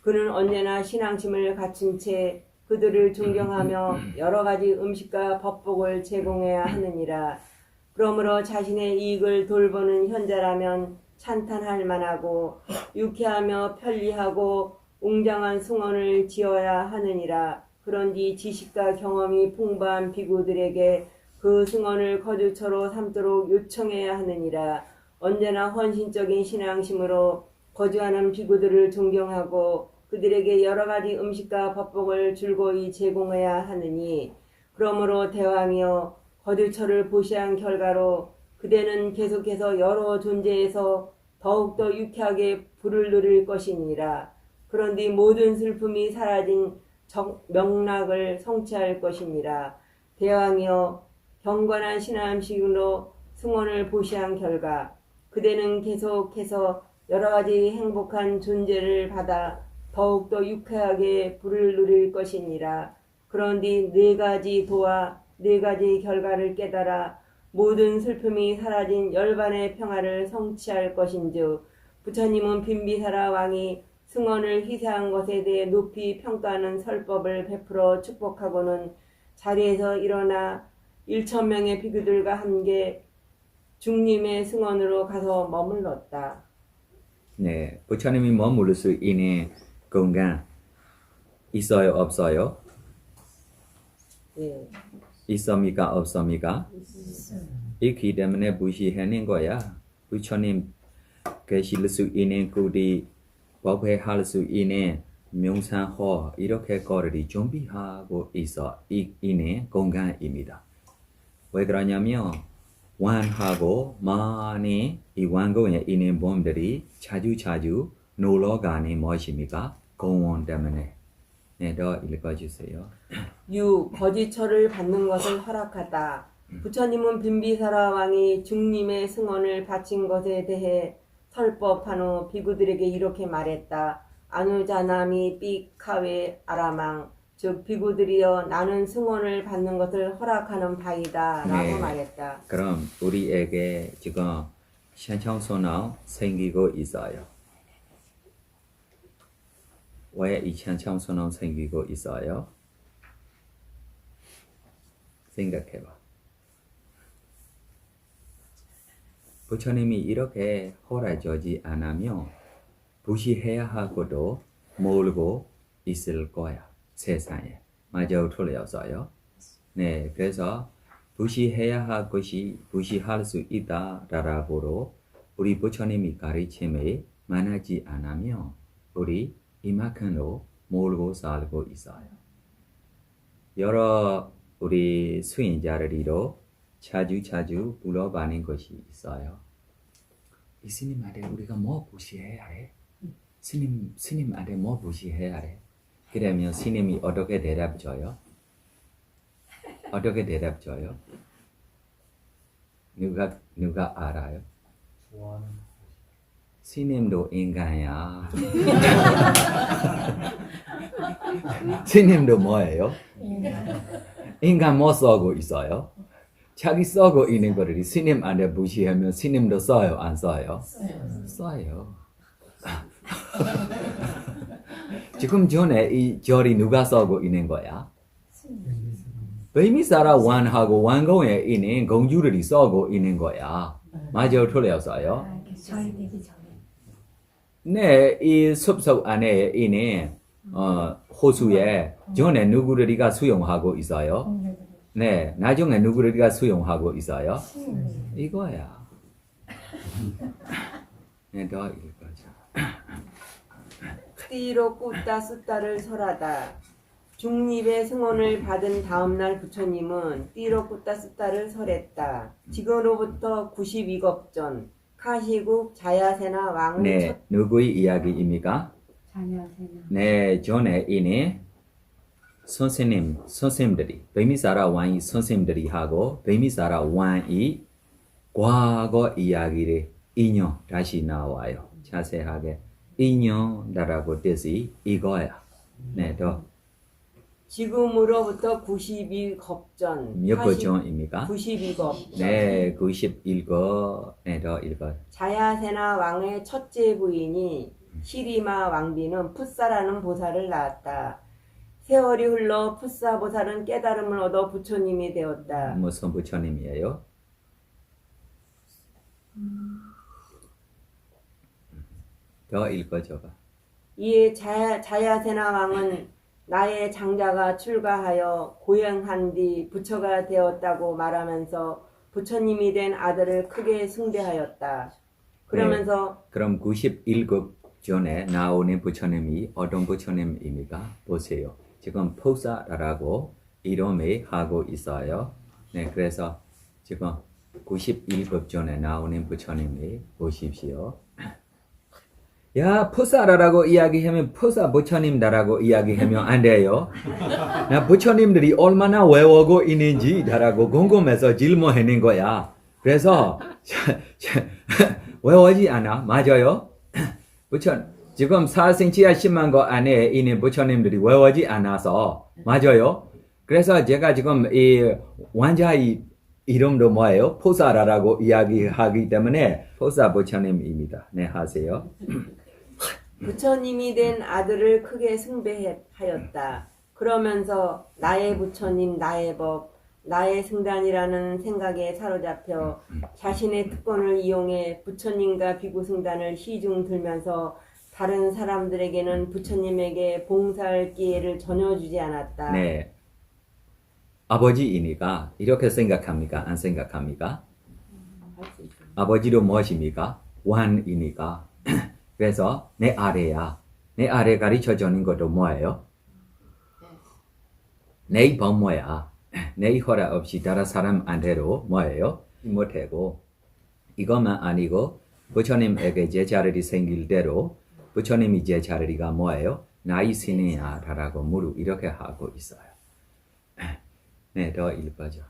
그는 언제나 신앙심을 갖춘 채 그들을 존경하며 여러 가지 음식과 법복을 제공해야 하느니라. 그러므로 자신의 이익을 돌보는 현자라면 찬탄할 만하고 유쾌하며 편리하고 웅장한 승원을 지어야 하느니라. 그런뒤 지식과 경험이 풍부한 비구들에게 그 승원을 거주처로 삼도록 요청해야 하느니라. 언제나 헌신적인 신앙심으로 거주하는 비구들을 존경하고 그들에게 여러 가지 음식과 법복을 즐거이 제공해야 하느니 그러므로 대왕이여 거주처를 보시한 결과로 그대는 계속해서 여러 존재에서 더욱더 유쾌하게 불을 누릴 것이니라. 그런뒤 모든 슬픔이 사라진 명락을 성취할 것이니라. 대왕이여 경건한 신앙심으로 승원을 보시한 결과 그대는 계속해서 여러 가지 행복한 존재를 받아 더욱더 유쾌하게 불을 누릴 것이니라. 그런뒤 4가지 도와 4가지 결과를 깨달아 모든 슬픔이 사라진 열반의 평화를 성취할 것인즉 부처님은 빈비사라 왕이 승원을 희사한 것에 대해 높이 평가하는 설법을 베풀어 축복하고는 자리에서 일어나 1,000명의 비구들과 함께 중림의 승원으로 가서 머물렀다. 네, 부처님이 머무를 수 있는 공간 있어요, 없어요? 예. 있습니까, 없습니까? 있기 때문에 무시하는 거야. 부처님 계실 수 있는 곳이 법회할 수 있는 명상호 이렇게 거리를 준비하고 있는 공간입니다. 왜 그러냐면 완하고 많이 이 완공에 있는 몸들이 자주 놀러 가는 무엇입니까? 공원 때문에. 네, 더 읽어주세요. 거지처를 받는 것을 허락하다. 부처님은 빈비사라 왕이 중림의 승원을 바친 것에 대해 설법한 후 비구들에게 이렇게 말했다. 아누자나미 삐카웨 아라망 즉 비구들이여 나는 승원을 받는 것을 허락하는 바이다 라고 네. 말했다. 그럼 우리에게 지금 찬창소나 생기고 있어요. 왜 이 찬창소나 생기고 있어요? 생각해봐. 부처님이 이렇게 허락하지 않으면 무시해야 하고도 몰고 있을 거야. 세상에. 맞아요. 틀렸어요. 네, 그래서 무시해야 할 것이 무시할 수 있다라고 우리 부처님이 가르침에 만하지 않으면 우리 이만큼으로 몰고 살고 있어요. 여러 우리 수행자들이로 자주 물어보는 것이 있어요. 이 스님한테 우리가 뭐 무시해야 해? 스님한테 뭐 무시해야 해? 그러면 스님이 어떻게 대답 줘요? 어떻게 대답 줘요? 누가 알아요? 스님도 인간이야. 스님도 뭐예요? 인간 뭐 써고 있어요? 자기 써고 있는 거를 스님한테 무시하면 스님도 써요? 안 써요? 써요. 지금 전에 이 절이 누가 써고 있는 거야? 베이미사라 완하고 완공에 있는 공주들이 써고 있는 거야. 맞아요? 틀렸어요? 저희 되기 전에. 네, 이 숲속 안에 있는 호수에 전에 누구들이가 수용하고 있어요? 공주들이. 네, 나중에 누구들이가 수용하고 있어요? 스님. 이거야. 네, 더 읽어줘. 띠로 꽂다 숫다를 설하다. 중립의 승원을 받은 다음날 부처님은 띠로 꽂다 숫다를 설했다. 지금으로부터 92겁 전 카시국 자야세나 왕의 네, 누구의 이야기입니까? 자녀세나. 네, 전에 있는 선생님들이 베미사라 왕이 선생님들이 하고 베미사라 왕이 과거 이야기를 인용 다시 나와요. 자세하게 인용다라고 뜻이 이거야. 네, 더 지금으로부터 92겁 전 몇 거 전입니까? 92겁 네, 91거. 네, 더 읽어. 자야세나 왕의 첫째 부인이 시리마 왕비는 풋사라는 보살을 낳았다. 세월이 흘러 풋사 보살은 깨달음을 얻어 부처님이 되었다. 무슨 부처님이에요? 더 읽어줘봐. 이에 자야세나 왕은 나의 장자가 출가하여 고행한 뒤 부처가 되었다고 말하면서 부처님이 된 아들을 크게 숭배하였다. 그러면서 그럼 91급 전에 나오는 부처님이 어떤 부처님입니까? 보세요. 지금 포사라고 이름을 하고 있어요. 네, 그래서 지금 91급 전에 나오는 부처님을 보십시오. 야, 포사라고 이야기하면 포사 부처님다라고 이야기하면 안 돼요. 나 부처님들이 얼마나 외우고 있는지 다라고 궁금해서 질문하는 거야. 그래서 외우지 않아? 맞아요? 지금 4cm야 10만 거 안에 있는 부처님들이 외우지 않아서 맞아요? 그래서 제가 지금 이 왕자의 이름도 뭐예요? 포사라라고 이야기하기 때문에 포사 부처님입니다. 네, 하세요. 부처님이 된 아들을 크게 숭배하였다. 그러면서 나의 부처님, 나의 법, 나의 승단이라는 생각에 사로잡혀 자신의 특권을 이용해 부처님과 비구 승단을 시중 들면서 다른 사람들에게는 부처님에게 봉사할 기회를 전혀 주지 않았다. 네. 아버지이니까 이렇게 생각합니까? 안 생각합니까? 아버지도 무엇입니까? 왕이니까. 그래서 내 아래야. 내 아래 가르쳐주는 것도 뭐예요? 내 법 뭐야? 내 허락 없이 다른 사람한테로 뭐예요? 못하고 이것만 아니고 부처님에게 제자들이 생길 대로 부처님이 제자들이가 뭐예요? 나의 신이야 라고 무릎 이렇게 하고 있어요. 네, 더 읽어줘.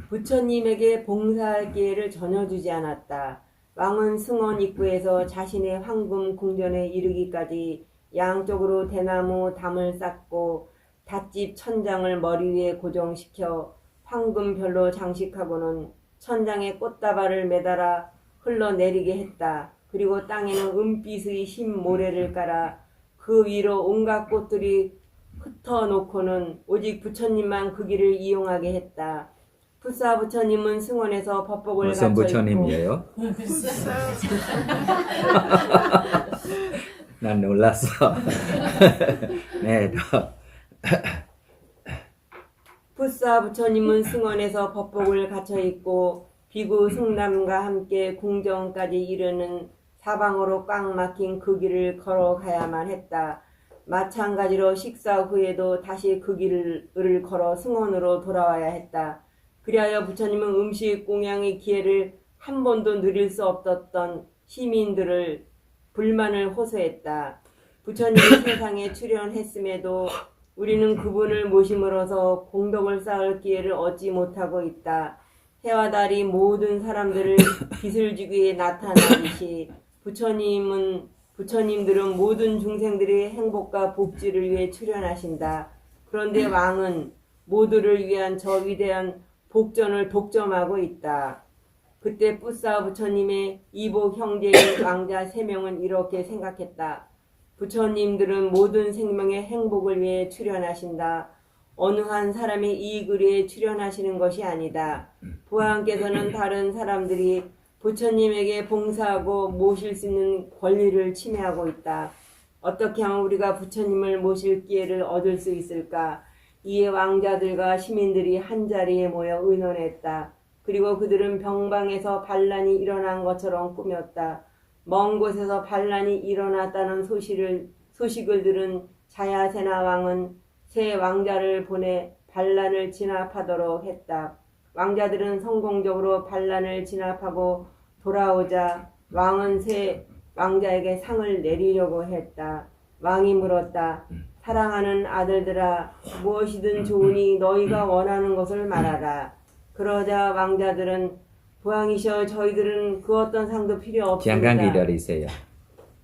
부처님에게 봉사할 기회를 전혀 주지 않았다. 왕은 승원 입구에서 자신의 황금 궁전에 이르기까지 양쪽으로 대나무 담을 쌓고 닷집 천장을 머리 위에 고정시켜 황금별로 장식하고는 천장에 꽃다발을 매달아 흘러내리게 했다. 그리고 땅에는 은빛의 흰 모래를 깔아 그 위로 온갖 꽃들이 흩어놓고는 오직 부처님만 그 길을 이용하게 했다. 풋사 부처님은 승원에서 법복을 무슨 갖춰 부처님이에요? 난 놀랐어. 네, 더. 푸사 부처님은 승원에서 법복을 갖춰 입고 비구 승남과 함께 궁정까지 이르는 사방으로 꽉 막힌 그 길을 걸어가야만 했다. 마찬가지로 식사 후에도 다시 그 길을 걸어 승원으로 돌아와야 했다. 그리하여 부처님은 음식 공양의 기회를 한 번도 누릴 수 없었던 시민들을 불만을 호소했다. 부처님이 세상에 출연했음에도 우리는 그분을 모심으로써 공덕을 쌓을 기회를 얻지 못하고 있다. 해와 달이 모든 사람들을 빛을 주기 위해 나타나듯이 부처님들은 모든 중생들의 행복과 복지를 위해 출연하신다. 그런데 왕은 모두를 위한 저 위대한 복전을 독점하고 있다. 그때 뿌싸 부처님의 이복 형제인 왕자 3명은 이렇게 생각했다. 부처님들은 모든 생명의 행복을 위해 출연하신다. 어느 한 사람의 이익을 위해 출연하시는 것이 아니다. 부왕께서는 다른 사람들이 부처님에게 봉사하고 모실 수 있는 권리를 침해하고 있다. 어떻게 하면 우리가 부처님을 모실 기회를 얻을 수 있을까? 이에 왕자들과 시민들이 한자리에 모여 의논했다. 그리고 그들은 병방에서 반란이 일어난 것처럼 꾸몄다. 먼 곳에서 반란이 일어났다는 소식을 들은 자야세나 왕은 새 왕자를 보내 반란을 진압하도록 했다. 왕자들은 성공적으로 반란을 진압하고 돌아오자 왕은 새 왕자에게 상을 내리려고 했다. 왕이 물었다. 사랑하는 아들들아, 무엇이든 좋으니 너희가 원하는 것을 말하라. 그러자 왕자들은 부왕이셔, 저희들은 그 어떤 상도 필요 없습니다. 잠깐 기다리세요.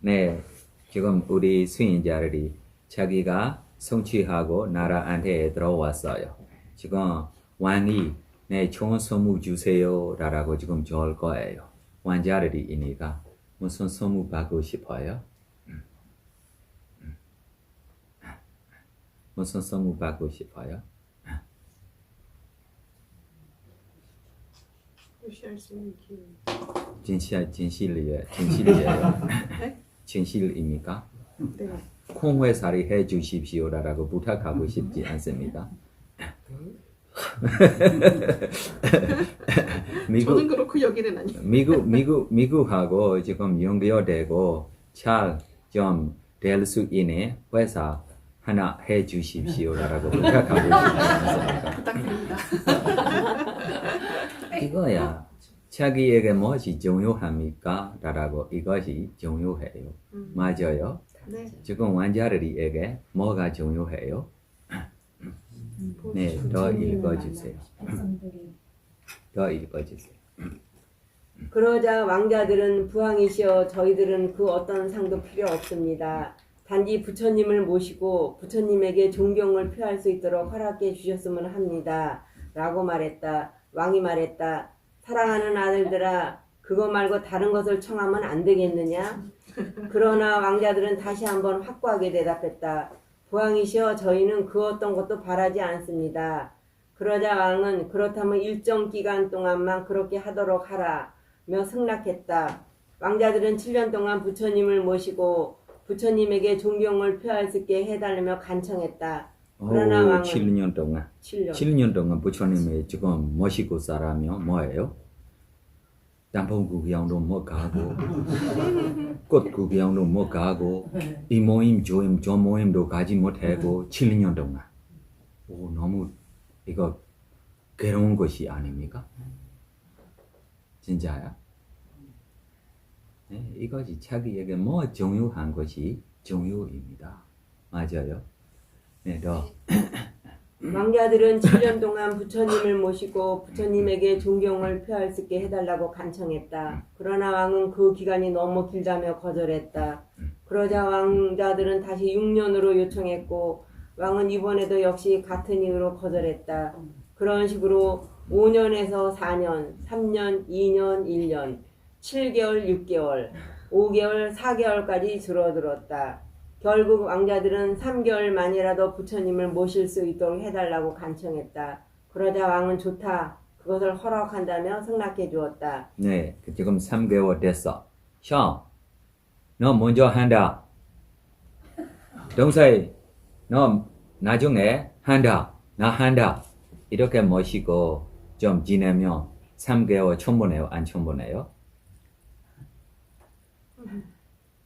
네, 지금 우리 수인자들이 자기가 성취하고 나라한테 들어왔어요. 지금 왕이 네, 좋은 선물 주세요 라고 지금 좋을 거예요. 왕자들이니까 무슨 선물 받고 싶어요? 무슨 선물 받고 싶어요? 무시할 수 있는 기회. 진실이에요. 네? 진실입니까? 네. 콩회살이 해 주십시오라고 부탁하고 싶지 않습니까? 저는 그렇고 여기는 아니에요. 미국하고 지금 연결되고 잘 좀 될 수 있는 회사 하나 해 주십시오라고 부탁하고 싶지 않습니까? 부탁드립니다. 이거야. 자기에게 무엇이 중요합니까? 라고 이것이 중요해요. 맞아요. 네. 지금 왕자들에게 뭐가 중요해요? 네, 더 읽어주세요. 백성들이 더 읽어주세요. 그러자 왕자들은 부왕이시여, 저희들은 그 어떤 상도 필요 없습니다. 단지 부처님을 모시고 부처님에게 존경을 표할 수 있도록 허락해 주셨으면 합니다. 라고 말했다. 왕이 말했다. 사랑하는 아들들아, 그거 말고 다른 것을 청하면 안 되겠느냐? 그러나 왕자들은 다시 한번 확고하게 대답했다. 부왕이시여, 저희는 그 어떤 것도 바라지 않습니다. 그러자 왕은 그렇다면 일정 기간 동안만 그렇게 하도록 하라며 승낙했다. 왕자들은 7년 동안 부처님을 모시고 부처님에게 존경을 표할 수 있게 해달라며 간청했다. 그러나 왕은 7년 동안 7년 동안 부처님이 지금 모시고 살아면 뭐예요? 땅콩 구경도 못 가고 꽃 구경도 못 가고 이 모임 저 모임도 가지 못하고 7년 동안 너무 이거 괴로운 것이 아닙니까? 진짜야? 네, 이것이 자기에게 뭐 중요한 것이 중요입니다. 맞아요. 네, 더. 왕자들은 7년 동안 부처님을 모시고 부처님에게 존경을 표할 수 있게 해달라고 간청했다. 그러나 왕은 그 기간이 너무 길다며 거절했다. 그러자 왕자들은 다시 6년으로 요청했고 왕은 이번에도 역시 같은 이유로 거절했다. 그런 식으로 5년에서 4년, 3년, 2년, 1년, 7개월, 6개월, 5개월, 4개월까지 줄어들었다. 결국 왕자들은 3개월 만이라도 부처님을 모실 수 있도록 해달라고 간청했다. 그러자 왕은 좋다. 그것을 허락한다며 승낙해 주었다. 네, 지금 3개월 됐어. 형, 너 먼저 한다. 동사에 너 나중에 한다 이렇게 모시고 좀 지내면 3개월 충분해요? 안 충분해요?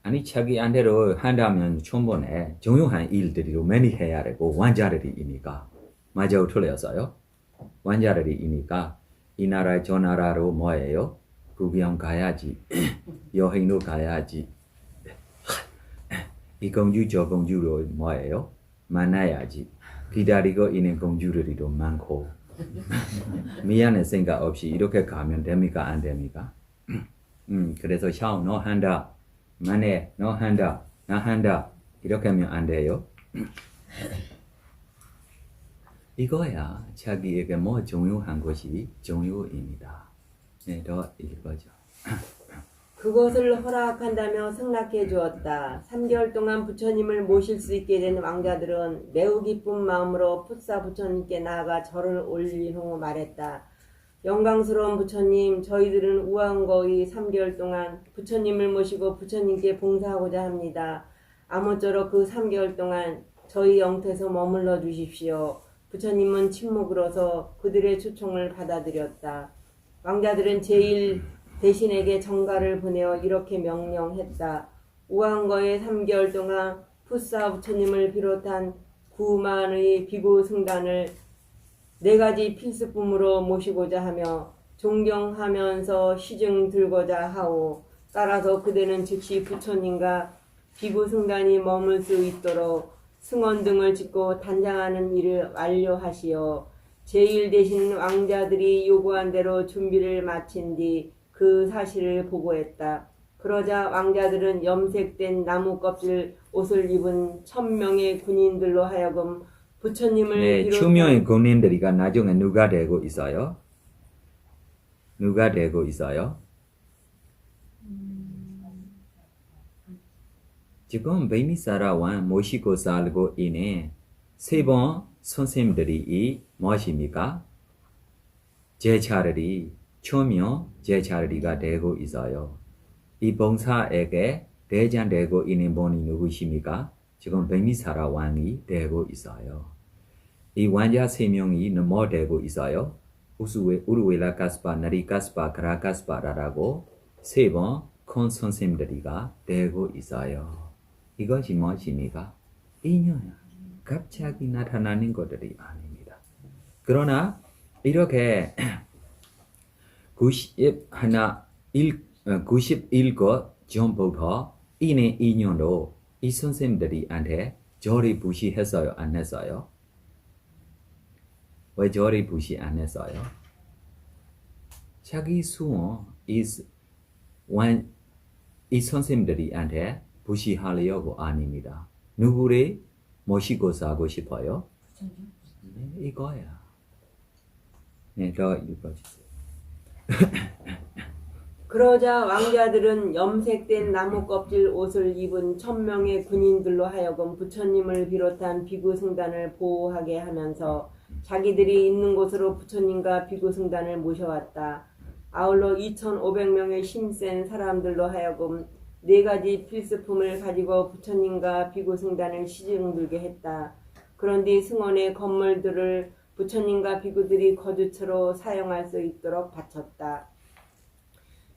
아니 자기한테로 한다면 충분해. 중요한 일들이 많이 해야 되고 왕자들이니까. 맞아요, 틀렸어요? 왕자들이니까 이 나라 저 나라로 뭐예요? 구경 가야지. 여행도 가야지. 이 공주 저 공주로 뭐예요? 만나야지. 기다리고 있는 공주들이도 많고. 미안해 생각 없이 이렇게 가면 됩니까? 안 됩니까? 그래서 샤오 너 한다. 만에 너 한다. 나 한다. 이렇게 하면 안 돼요. 이거야 자기에게 뭐 중요한 것이 중요입니다. 네, 더 읽어줘. 그것을 허락한다며 승낙해 주었다. 3개월 동안 부처님을 모실 수 있게 된 왕자들은 매우 기쁜 마음으로 풋사 부처님께 나아가 절을 올린 후 말했다. 영광스러운 부처님, 저희들은 우왕거의 3개월 동안 부처님을 모시고 부처님께 봉사하고자 합니다. 아무쪼록 그 3개월 동안 저희 영토에서 머물러 주십시오. 부처님은 침묵으로서 그들의 초청을 받아들였다. 왕자들은 제일 대신에게 정가를 보내어 이렇게 명령했다. 우왕거의 3개월 동안 풋사 부처님을 비롯한 9만의 비구 승단을 4가지 필수품으로 모시고자 하며 존경하면서 시증 들고자 하오. 따라서 그대는 즉시 부처님과 비구 승단이 머물 수 있도록 승원 등을 짓고 단장하는 일을 완료하시어 제일 대신 왕자들이 요구한 대로 준비를 마친 뒤 그 사실을 보고했다. 그러자 왕자들은 염색된 나무 껍질 옷을 입은 1000명의 군인들로 하여금 부처님을 네, 추명의 군인들이가 나중에 누가 되고 있어요? 누가 되고 있어요? 지금 베미사라 왕 모시고 살고 있는 3번 선생님들이 무엇입니까? 제자들이 추명 제자들이가 되고 있어요. 이 봉사에게 대장되고 있는 분이 누구십니까? 지금 베미사라 왕이 되고 있어요. 이 왕자 3명이 뭐 되고 있어요? 우르웨라 카스파, 나리 카스파, 그라 카스파라고 3번 큰 선생님들이가 되고 있어요. 이것이 무엇입니까? 인연이야. 갑자기 나타나는 것들이 아닙니다. 그러나 이렇게 91것 전부터 이내 2년도 이 선생님들이한테 절이 부시했어요? 안 했어요? 왜 절이 부시 안 했어요? 자기 수원 이 선생님들이한테 부시하려고 아닙니다. 누구를 모시고 사고 싶어요? 네, 이거야. 네, 더 읽어주세요. 그러자 왕자들은 염색된 나무 껍질 옷을 입은 1000명의 군인들로 하여금 부처님을 비롯한 비구 승단을 보호하게 하면서 자기들이 있는 곳으로 부처님과 비구 승단을 모셔왔다. 아울러 2500명의 힘센 사람들로 하여금 4가지 필수품을 가지고 부처님과 비구 승단을 시중들게 했다. 그런데 승원의 건물들을 부처님과 비구들이 거주처로 사용할 수 있도록 바쳤다.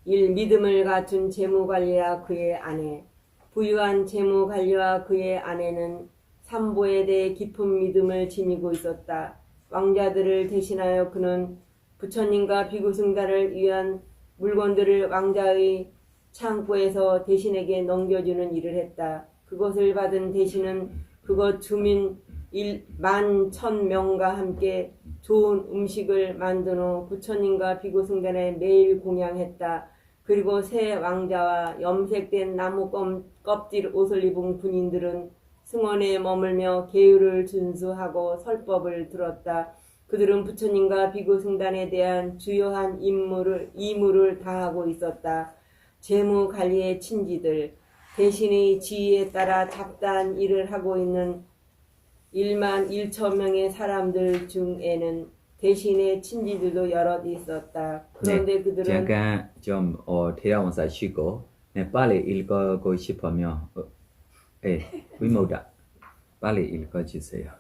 1. 믿음을 갖춘 재무관리와 그의 아내. 부유한 재무관리와 그의 아내는 삼보에 대해 깊은 믿음을 지니고 있었다. 왕자들을 대신하여 그는 부처님과 비구승단을 위한 물건들을 왕자의 창고에서 대신에게 넘겨주는 일을 했다. 그것을 받은 대신은 그것 주민 11,000명과 함께 좋은 음식을 만든 후 부처님과 비구승단에 매일 공양했다. 그리고 새 왕자와 염색된 나무 껍질 옷을 입은 군인들은 승원에 머물며 계율을 준수하고 설법을 들었다. 그들은 부처님과 비구승단에 대한 주요한 임무를 다하고 있었다. 재무관리의 친지들, 대신의 지위에 따라 잡다한 일을 하고 있는 11,000명의 사람들 중에는 대신의 친지들도 여럿 있었다. 그런데 네, 그들은 잠깐 좀 대화원사 쉬고 네, 빨리 읽고 싶으면 위모다 빨리 읽어주세요.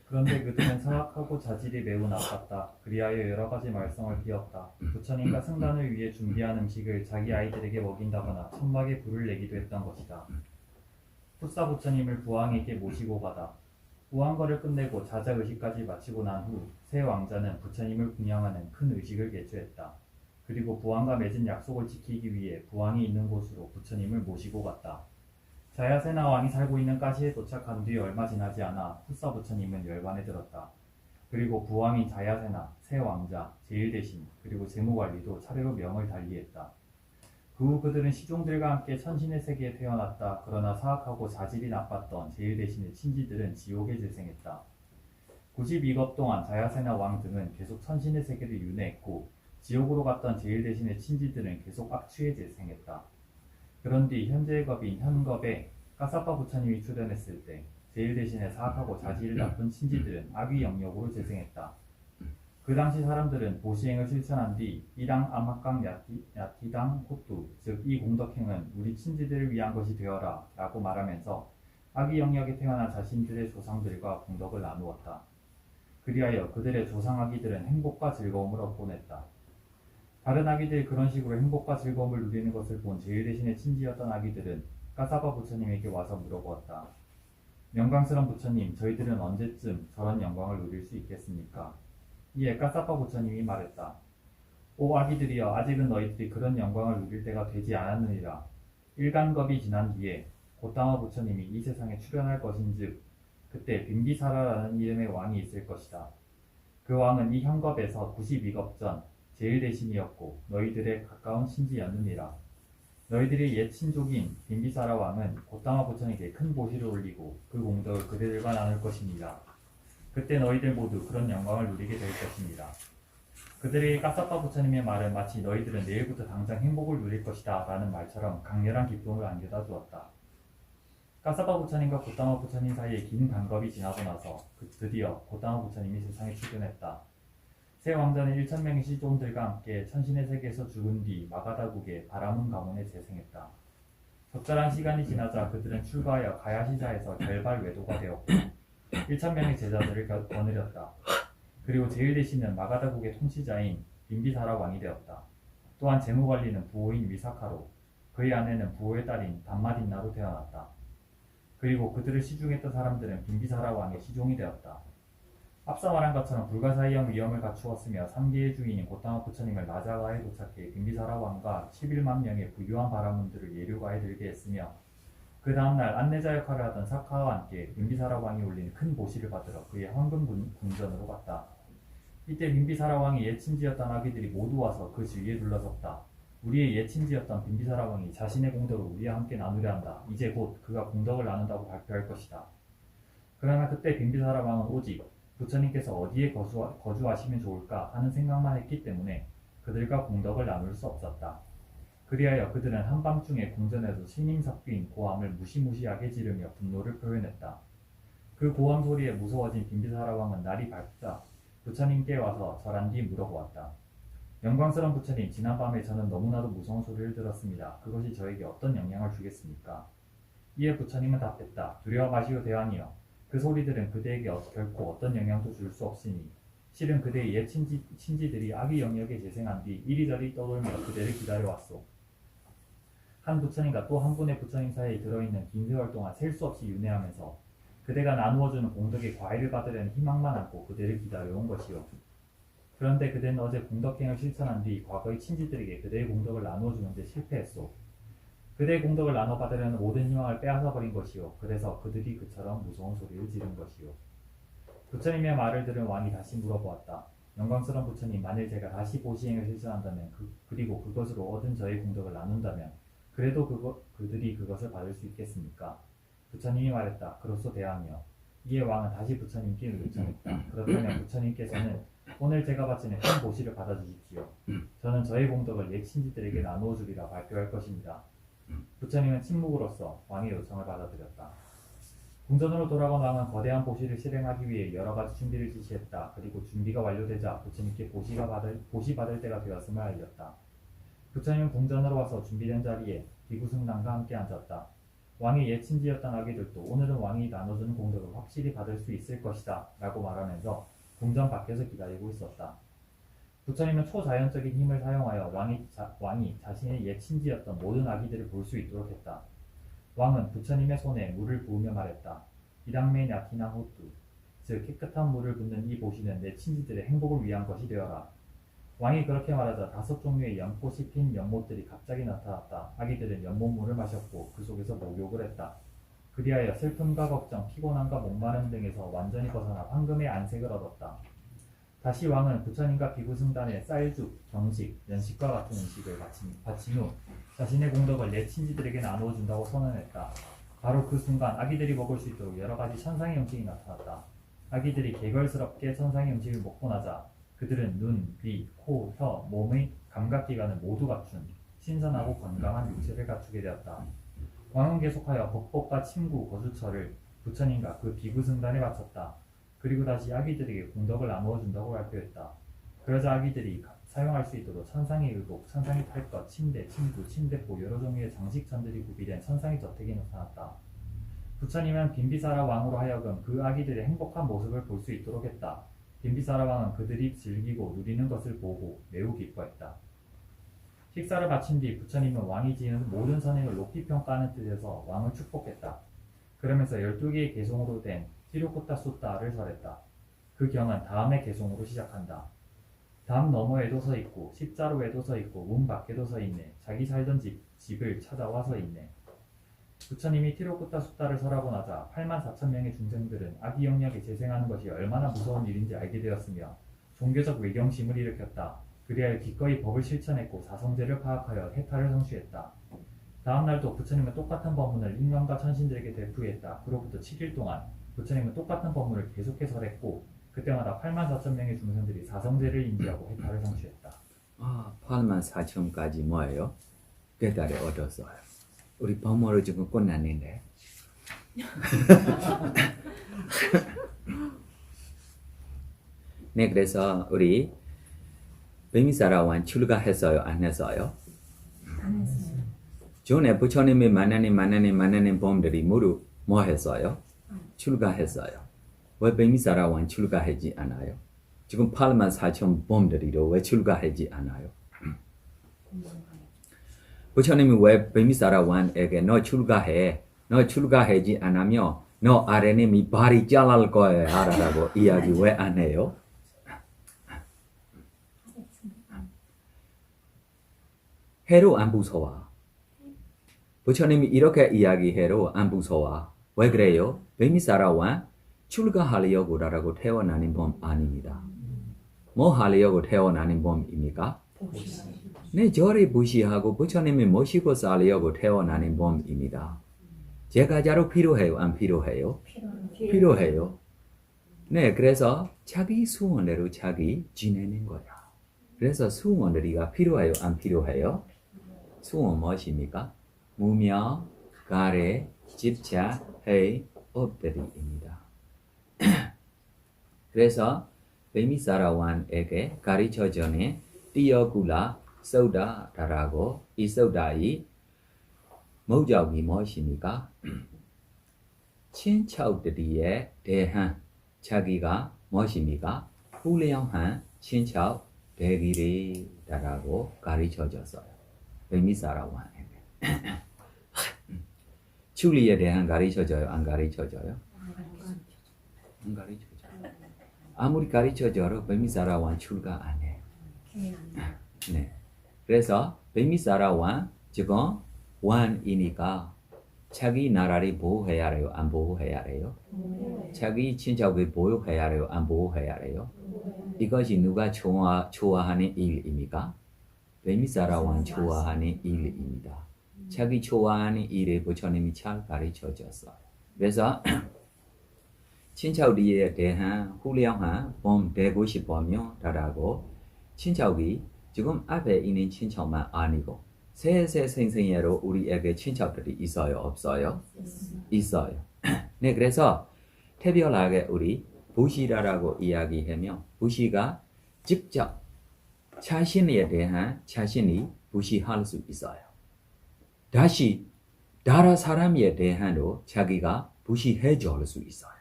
그런데 그들은 사악하고 자질이 매우 나빴다. 그리하여 여러 가지 말썽을 피웠다. 부처님과 승단을 위해 준비한 음식을 자기 아이들에게 먹인다거나 천막에 불을 내기도 했던 것이다. 푸사 부처님을 부왕에게 모시고 가다. 우왕거를 끝내고 자자의식까지 마치고 난 후 새 왕자는 부처님을供養하는 큰 의식을 개최했다. 그리고 부왕과 맺은 약속을 지키기 위해 부왕이 있는 곳으로 부처님을 모시고 갔다. 자야세나 왕이 살고 있는 가시에 도착한 뒤 얼마 지나지 않아 푸사 부처님은 열반에 들었다. 그리고 부왕인 자야세나, 새 왕자, 제일대신, 그리고 재무관리도 차례로 명을 달리했다. 그 후 그들은 시종들과 함께 천신의 세계에 태어났다. 그러나 사악하고 자질이 나빴던 제일대신의 친지들은 지옥에 재생했다. 92겁 동안 자야세나 왕 등은 계속 천신의 세계를 윤회했고 지옥으로 갔던 제일대신의 친지들은 계속 악취에 재생했다. 그런 뒤 현재의 겁인 현겁에 까사파 부처님이 출연했을 때 제일대신의 사악하고 자질 나쁜 친지들은 악의 영역으로 재생했다. 그 당시 사람들은 보시행을 실천한 뒤 이당 암학강 야티당 호뚜, 즉 이 공덕행은 우리 친지들을 위한 것이 되어라 라고 말하면서 악의 영역에 태어난 자신들의 조상들과 공덕을 나누었다. 그리하여 그들의 조상 아기들은 행복과 즐거움을 얻곤 했다. 다른 아기들이 그런 식으로 행복과 즐거움을 누리는 것을 본 제일대신의 친지였던 아기들은 까사바 부처님에게 와서 물어보았다. 영광스러운 부처님, 저희들은 언제쯤 저런 영광을 누릴 수 있겠습니까? 이에 까사바 부처님이 말했다. 오 아기들이여, 아직은 너희들이 그런 영광을 누릴 때가 되지 않았느니라. 일간겁이 지난 뒤에 고타마 부처님이 이 세상에 출현할 것인즉 그때 빈비사라라는 이름의 왕이 있을 것이다. 그 왕은 이 현겁에서 92겁 전 제일대신이었고 너희들의 가까운 친지였느니라. 너희들의 옛 친족인 빈비사라 왕은 고타마 부처님께 큰 보시를 올리고 그 공덕을 그대들과 나눌 것입니다. 그때 너희들 모두 그런 영광을 누리게 될 것입니다. 그들에게 까사파 부처님의 말은 마치 너희들은 내일부터 당장 행복을 누릴 것이다 라는 말처럼 강렬한 기쁨을 안겨다 주었다. 까사파 부처님과 고타마 부처님 사이에 긴 간겁이 지나고 나서 드디어 고타마 부처님이 세상에 출현했다. 새 왕자는 1000명의 시종들과 함께 천신의 세계에서 죽은 뒤 마가다국의 바라문 가문에 재생했다. 적절한 시간이 지나자 그들은 출가하여 가야시자에서 결발 외도가 되었고 1000명의 제자들을 거느렸다. 그리고 제일대신은 마가다국의 통치자인 빈비사라 왕이 되었다. 또한 재무관리는 부호인 위사카로, 그의 아내는 부호의 딸인 담마딘나로 태어났다. 그리고 그들을 시중했던 사람들은 빈비사라 왕의 시종이 되었다. 앞서 말한 것처럼 불가사의한 위엄을 갖추었으며 3기의 주인인 고타마 부처님을 나자가에 도착해 빈비사라 왕과 11만 명의 부유한 바라문들을 예류가에 들게 했으며 그 다음날 안내자 역할을 하던 사카와 함께 빈비사라 왕이 올린 큰 보시를 받으러 그의 황금 궁전으로 갔다. 이때 빈비사라 왕의 옛 친지였던 아기들이 모두 와서 그 주위에 둘러섰다. 우리의 옛 친지였던 빈비사라 왕이 자신의 공덕을 우리와 함께 나누려 한다. 이제 곧 그가 공덕을 나눈다고 발표할 것이다. 그러나 그때 빈비사라 왕은 오직 부처님께서 어디에 거주하시면 좋을까 하는 생각만 했기 때문에 그들과 공덕을 나눌 수 없었다. 그리하여 그들은 한밤중에 궁전에서 신임 섞인 고함을 무시무시하게 지르며 분노를 표현했다. 그 고함 소리에 무서워진 빈비사라 왕은 날이 밝자 부처님께 와서 절한 뒤 물어보았다. 영광스러운 부처님, 지난밤에 저는 너무나도 무서운 소리를 들었습니다. 그것이 저에게 어떤 영향을 주겠습니까? 이에 부처님은 답했다. 두려워 마시오 대왕이여. 그 소리들은 그대에게 결코 어떤 영향도 줄 수 없으니 실은 그대의 옛 친지들이 악의 영역에 재생한 뒤 이리저리 떠돌며 그대를 기다려왔소. 한 부처님과 또 한 분의 부처님 사이에 들어있는 긴 세월 동안 셀 수 없이 윤회하면서 그대가 나누어주는 공덕의 과외를 받으려는 희망만 안고 그대를 기다려온 것이요. 그런데 그대는 어제 공덕행을 실천한 뒤 과거의 친지들에게 그대의 공덕을 나누어주는데 실패했소. 그대의 공덕을 나눠받으려는 모든 희망을 빼앗아버린 것이요. 그래서 그들이 그처럼 무서운 소리를 지른 것이요. 부처님의 말을 들은 왕이 다시 물어보았다. 영광스러운 부처님, 만일 제가 다시 보시행을 실천한다면 그리고 그것으로 얻은 저의 공덕을 나눈다면 그래도 그들이 그것을 받을 수 있겠습니까? 부처님이 말했다. 그로소 대왕이여. 이에 왕은 다시 부처님께 요청했다. 그렇다면 부처님께서는 오늘 제가 바치는 큰 보시를 받아주십시오. 저는 저의 공덕을 옛 친지들에게 나누어 주리라 발표할 것입니다. 부처님은 침묵으로써 왕의 요청을 받아들였다. 궁전으로 돌아간 왕은 거대한 보시를 실행하기 위해 여러 가지 준비를 지시했다. 그리고 준비가 완료되자 부처님께 보시 받을 때가 되었음을 알렸다. 부처님은 궁전으로 와서 준비된 자리에 비구승당과 함께 앉았다. 왕의 옛 친지였던 아기들도 오늘은 왕이 나눠주는 공덕을 확실히 받을 수 있을 것이다 라고 말하면서 궁전 밖에서 기다리고 있었다. 부처님은 초자연적인 힘을 사용하여 왕이 자신의 옛 친지였던 모든 아기들을 볼 수 있도록 했다. 왕은 부처님의 손에 물을 부으며 말했다. 이랑메 나티나 호뚜, 즉 깨끗한 물을 붓는 이 보시는 내 친지들의 행복을 위한 것이 되어라. 왕이 그렇게 말하자 5종류의 연꽃이 핀 연못들이 갑자기 나타났다. 아기들은 연못물을 마셨고 그 속에서 목욕을 했다. 그리하여 슬픔과 걱정, 피곤함과 목마름 등에서 완전히 벗어나 황금의 안색을 얻었다. 다시 왕은 부처님과 비구승단의 쌀죽, 정식, 연식과 같은 음식을 바친 후 자신의 공덕을 내 친지들에게 나누어 준다고 선언했다. 바로 그 순간 아기들이 먹을 수 있도록 여러 가지 천상의 음식이 나타났다. 아기들이 개걸스럽게 천상의 음식을 먹고 나자 그들은 눈, 귀, 코, 혀, 몸의 감각기관을 모두 갖춘 신선하고 건강한 육체를 갖추게 되었다. 왕은 계속하여 법법과 침구, 거주처를 부처님과 그 비구승단에 바쳤다. 그리고 다시 아기들에게 공덕을 나누어 준다고 발표했다. 그러자 아기들이 사용할 수 있도록 천상의 의복, 천상의 탈것, 침대, 침구, 침대포 여러 종류의 장식천들이 구비된 천상의 저택이 나타났다. 부처님은 빈비사라 왕으로 하여금 그 아기들의 행복한 모습을 볼 수 있도록 했다. 빈비사라 왕은 그들이 즐기고 누리는 것을 보고 매우 기뻐했다. 식사를 마친 뒤 부처님은 왕이 지은 모든 선행을 높이 평가하는 뜻에서 왕을 축복했다. 그러면서 12개의 개송으로 된 티로쿠타 숫다를 설했다. 그 경은 다음의 개송으로 시작한다. 담 너머에도 서 있고 십자로에도 서 있고 문 밖에도 서 있네. 자기 살던 집을 찾아와 서 있네. 부처님이 티로쿠타 숫다를 설하고 나자 84,000명의 중생들은 아기 영역에 재생하는 것이 얼마나 무서운 일인지 알게 되었으며 종교적 외경심을 일으켰다. 그리하여 기꺼이 법을 실천했고 사성제를 파악하여 해탈을 성취했다. 다음 날도 부처님은 똑같은 법문을 인간과 천신들에게 되풀이했다. 그로부터 7일 동안 부처님은 똑같은 법문을 계속해서 설했고 그때마다 84,000명의 중생들이 사성제를 인지하고 해탈을 성취했다. 84,000까지 뭐예요? 깨달이 얻었어요. 우리 법문으로 지금 끝났는데. 네, 그래서 우리 뱀이사라왕 출가했어요? 안 했어요? 안 했어요. 전에 부처님이 만나는 범들이 모두 뭐 했어요? 출가했어요. 왜 뱀이사라왕 출가하지 않아요? 지금 84,000 범들이도 왜 출가하지 않아요? 부처님이 왜 뱀이사라왕에게 너 출가하지 않으면 너 아래님이 발이 잘랄 거예요 라고 이야기 왜 안 해요? 해로 안 무서워. 부처님이 이렇게 이야기해도 안 무서워. 왜 그래요? 뱀이사라왕 출가하려고라고 태어나는 범 아닙니다. 뭐 하려고 태어나는 범입니까? 네, 저를 무시하고 부처님이 모시고 살려고 태어나는 범입니다. 제가자로 필요해요? 안 필요해요? 필요해요. 네, 그래서 자기 수원대로 자기 지내는 거야. 그래서 수원들이가 필요해요? 안 필요해요? 수원 무엇입니까? 무명, 가래, 집차, 해, 업들이입니다. 그래서 뱀이사라왕에게 가르쳐 전에 띠어굴라 쏘다라고 이 쏘다이 목적이 무엇입니까? 친척들의 대한 자기가 무엇입니까? 훌륭한 친척 되기라고 가르쳐 줬어요. 뱀이사라왕에게. 출리에 대한 가르쳐줘요? 안 가르쳐줘요? 안 가르쳐줘요. 아무리 가르쳐줘도 뱀이사라왕 출가 안 해요. 네. 그래서 뱀이사라왕 지금 왕이니까 자기 나라를 보호해야 해요? 안 보호해야 해요? 자기 친척을 보호해야 해요? 안 보호해야 해요? 이것이 누가 좋아하는 일입니까? 뱀이사라왕 좋아하는 일입니다. 자기 좋아하는 일을 부처님이 잘 가르쳐 줬어요. 그래서 친척에 대한 훌륭한 범 되고 싶으면 라고 친척이 지금 앞에 있는 친척만 아니고 세세생생으로 우리에게 친척들이 있어요? 없어요? 있어요. 네, 그래서 특별하게 우리 부시라고 이야기하면 부시가 직접 자신에 대한 자신이 부시할 수 있어요. 다시 나라 사람에 대한도 자기가 무시해 줄 수 있어요.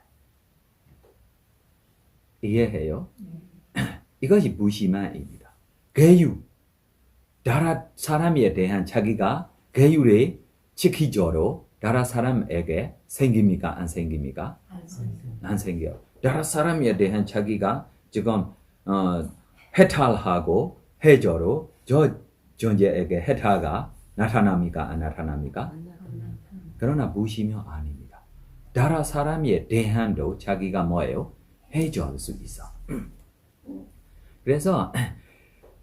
이해해요? 이것이 무시만입니다. 계유. 나라 사람에 대한 자기가 계유를 지키도록 나라 사람에게 생깁니까? 안 생깁니까? 안 생겨요. 나라 사람에 대한 자기가 지금 해탈하고 해줘로 저 존재에게 해탈가 나타납니까? 안 나타납니까? 그러나 무시면 아닙니다. 나라 사람에 대한도 자기가 뭐예요? 해줄 수 있어. 그래서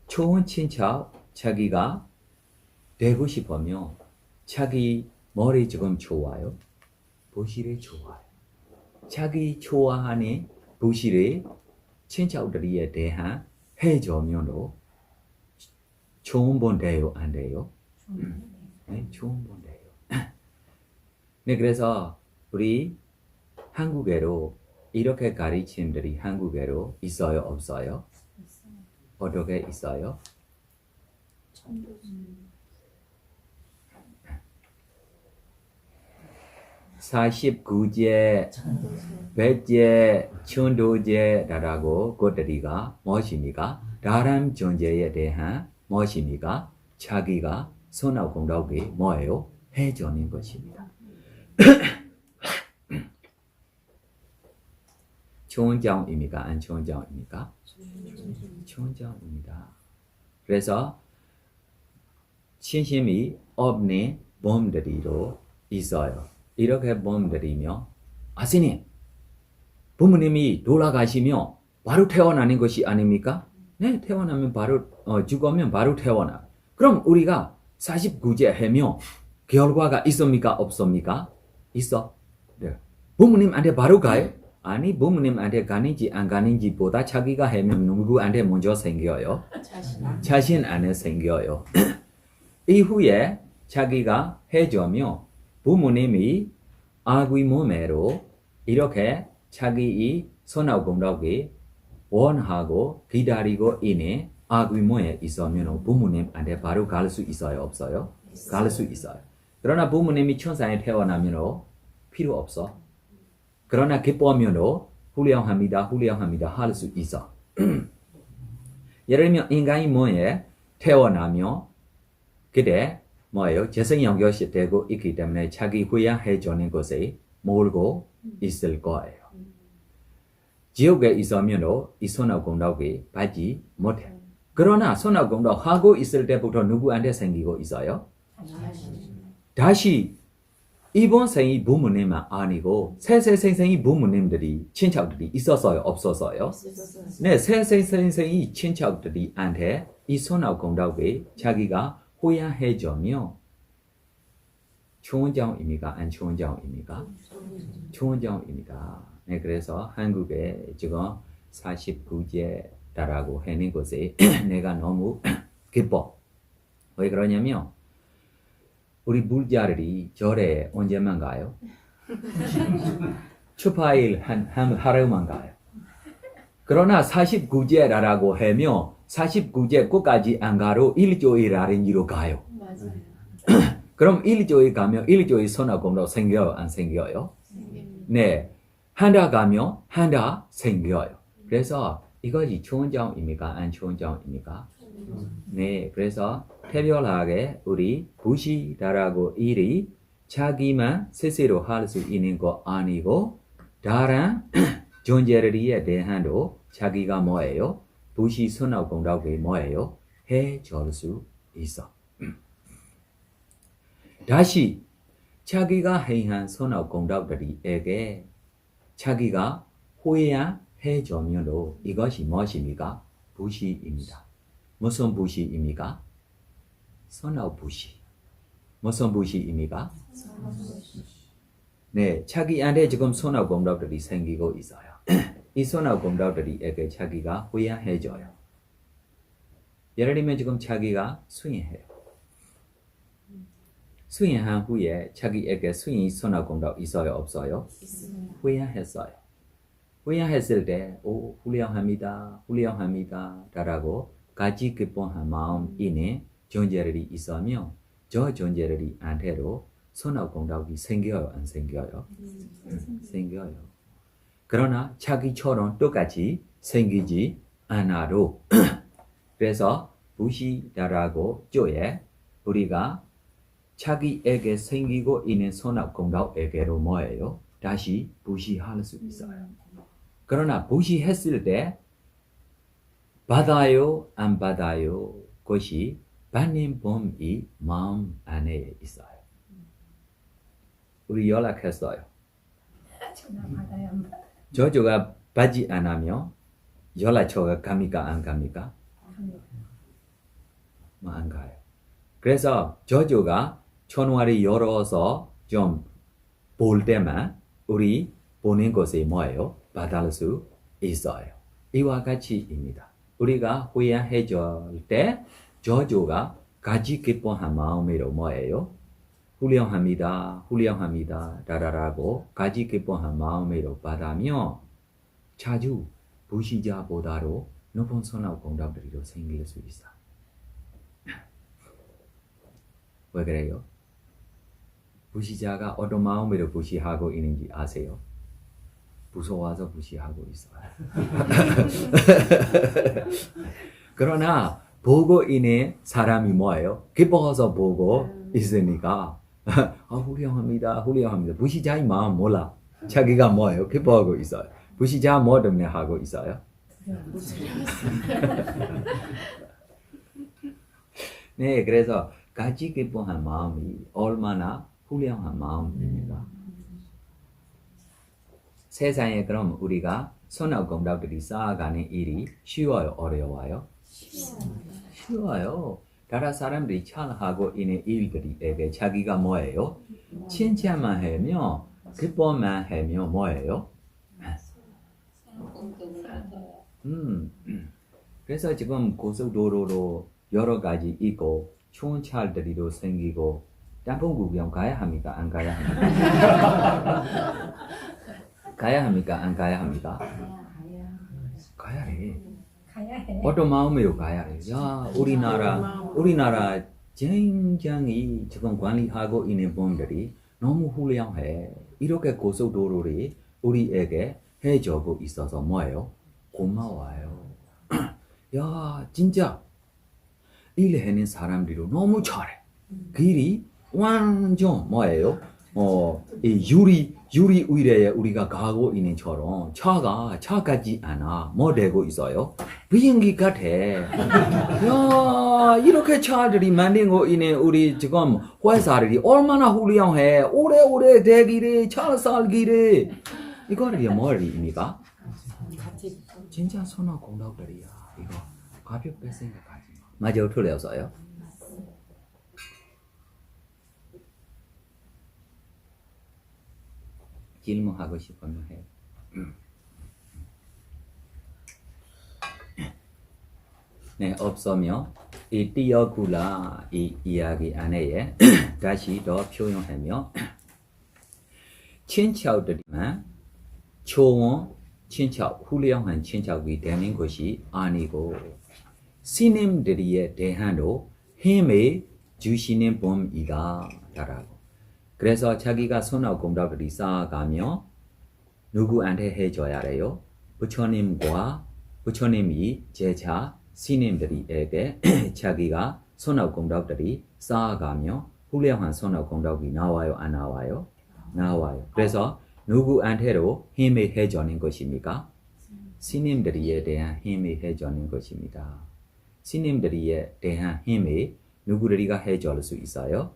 좋은 친척 자기가 되고 싶으면 자기 머리 지금 좋아요? 부실이 좋아요. 자기 좋아하는 부실이 친척들에 대한 해주면도 좋은 분 돼요? 안 돼요? 네, 좋은 분 돼요. 네, 그래서 우리 한국에도 이렇게 가르침들이 한국에도 있어요? 없어요? 어떻게 있어요? 49제, 100제, 천도제라고 그들이가 무엇입니까? 다른 존재에 대한 무엇입니까? 자기가 선악공덕이 뭐예요? 해주는 것입니다. 좋은 점입니까? 안 좋은 점입니까? 좋은 점입니다. 그래서 신심이 없는 몸들이도 있어요. 이렇게 몸들이며 아스님, 부모님이 돌아가시며 바로 태어나는 것이 아닙니까? 네, 태어나면 바로 죽으면 바로 태어나. 그럼 우리가 49제 하며 결과가 있습니까? 없습니까? 있어. 네. 부모님한테 바로 가요? 아니, 부모님한테 가는지 안 가는지보다 자기가 하면 누구한테 먼저 생겨요? 자신 안에 생겨요. 이후에 자기가 해주며 부모님이 아귀 몸매로 이렇게 자기의 선악공덕이 원하고 기다리고 있는 아귀 몸에 있으면 부모님한테 바로 갈 수 있어요? 없어요? 갈 수 있어요. 그러나 부모님이 천상에 태어나면 필요 없어. 그러나 기뻐하면 훌륭합니다 할 수 있어. 예를 들면 인간이 몸에 태어나며 그때 뭐예요? 재생연결이 되고 있기 때문에 자기 후회해주는 것에 몰고 있을 거예요. 지옥에 있으면 이 선악공덕이 받지 못해. 그러나 선악공덕 하고 있을 때부터 누구한테 생기고 있어요? 다시 이번 생이 부모님만 아니고 세세생생이 부모님들이 친척들이 있었어요? 없었어요? 네, 세세생생이 친척들이한테 이 선악공덕이 자기가 후회해주며 좋은 점입니까? 안 좋은 점입니까? 좋은 점입니다. 네, 그래서 한국에 지금 49제라고 하는 것에 내가 너무 기뻐. 왜 그러냐면 우리 물자들이 절에 언제만 가요? 주파일 하루만 가요. 그러나 49제라고 하면 49제 끝까지 안 가로 일주일 아린지로 가요. 맞아요. 그럼 일주일 가면 일주일 선악공덕 생겨요? 안 생겨요? 네. 한 달 가면 한 달 생겨요. 그래서 이것이 좋은 점입니까? 안 좋은 점입니까? 네. 그래서 특별하게 우리 부시다라고 일이 자기만 스스로 할 수 있는 거 아니고 다른 존재들에 대한도 자기가 뭐예요? 부시 선악공덕이 뭐예요? 해줄 수 있어. 다시 자기가 행한 선악공덕들에게 자기가 후회해주면 이것이 무엇입니까? 부시입니다. 무슨 부시입니까? 선악부시. 무슨 부시입니까? 네, 자기한테 지금 선악공덕들이 생기고 있어요. 이 선악공덕들에게 자기가 후회해줘요. 예를 들면 지금 자기가 수행해요. 수행한 후에 자기에게 수행이 선악공덕 있어요? 없어요? 후회했어요. 후회했을 때 오, 훌륭합니다 라고 같이 기뻐한 마음 있는 존재들이 있으며 저 존재들이 한테도 선악공덕이 생겨요, 안 생겨요? 생겨요. 그러나 자기처럼 똑같이 생기지 않아도 그래서 부시다라고 쪼에 우리가 자기에게 생기고 있는 선악공덕에게로 뭐예요? 다시 부시할 수 있어요. 그러나 부시했을 때 받아요, 안 받아요? 그것이 받는 법이 마음 안에 있어요. 우리 연락했어요. 전화 받아요, 안 받아요? 저조가 받지 않으면 연락처가 갑니까, 안 갑니까? 뭐 안 가요. 그래서 저조가 전화를 열어서 좀 볼 때만 우리 보낸 것이 뭐예요? 받을 수 있어요. 이와 같이입니다. 우리가 후회해 줄 때 저조가 가지 기뻐한 마음으로 뭐예요? 훌륭합니다. 라라라고 가지 기뻐한 마음으로 받으며 자주 부시자보다도 높은 선악공덕들이 생길 수 있어. 왜 그래요? 부시자가 어떤 마음으로 부시하고 있는지 아세요? 무서워서 부시하고 있어요. 그러나 보고 있는 사람이 뭐예요? 기뻐서 보고 있으니까 훌륭합니다. 부시자의 마음 몰라. 자기가 뭐예요? 기뻐하고 있어요. 부시자 뭐 때문에 하고 있어요? 네, 그래서 같이 기뻐한 마음이 얼마나 훌륭한 마음입니다. 세상에 그럼 우리가 선악공덕들이 쌓아가는 일이 쉬워요, 어려워요? 쉬워요. 다른 사람들이 잘하고 있는 일들에게 자기가 뭐예요? 칭찬만 하면 기뻐만 하면 뭐예요? 공덕을 받아야. 그래서 지금 고속도로로 여러 가지 있고 좋은 차들이도 생기고 땅콩 구경 가야 합니까? 안 가야 합니까? 가야 합니까? 안 가야 합니까? 가야 해. 가야 해. 어떤 마음으로 가야 해. 야, 우리나라 굉장히 지금 관리하고 있는 분들이 너무 훌륭해. 이렇게 고속도로를 우리에게 해주고 있어서 뭐예요? 고마워요. 야, 진짜 일하는 사람들이 너무 잘해. 길이 완전 뭐예요? 이 유리 위에 우리가 가고 있는 처럼 차 같지 않아. 뭐 되고 있어요? 비행기 같아. 야, 이렇게 차들이 만들고 있는 우리 지금 회사들이 얼마나 훌륭해. 오래오래 되기를, 잘 살기를. 이거를 뭐입니까? 진짜 선악공덕들이야. 이거 가볍게 생각하지 마. 맞아요, 틀렸어요? 질문하고 싶으면 해요. 네, 없으면 이 띠어굴라 이 이야기 안에 다시 더 표현하며 친척들이만 좋은 친척, 훌륭한 친척이 되는 것이 아니고 스님들에 대한도 힘을 주시는 분이다 라고. 그래서 자기가 선악공덕들이 쌓아가며 누구한테 해줘야 해요? 부처님과 부처님이 제자 스님들에게 자기가 선악공덕들이 쌓아가며 훌륭한 선악공덕이 나와요, 안 나와요? 나와요. 그래서 누구한테로 힘을 해주는 것입니까? 스님들에 대한 힘을 해주는 것입니다. 스님들에 대한 힘을 누구들이가 해줄 수 있어요?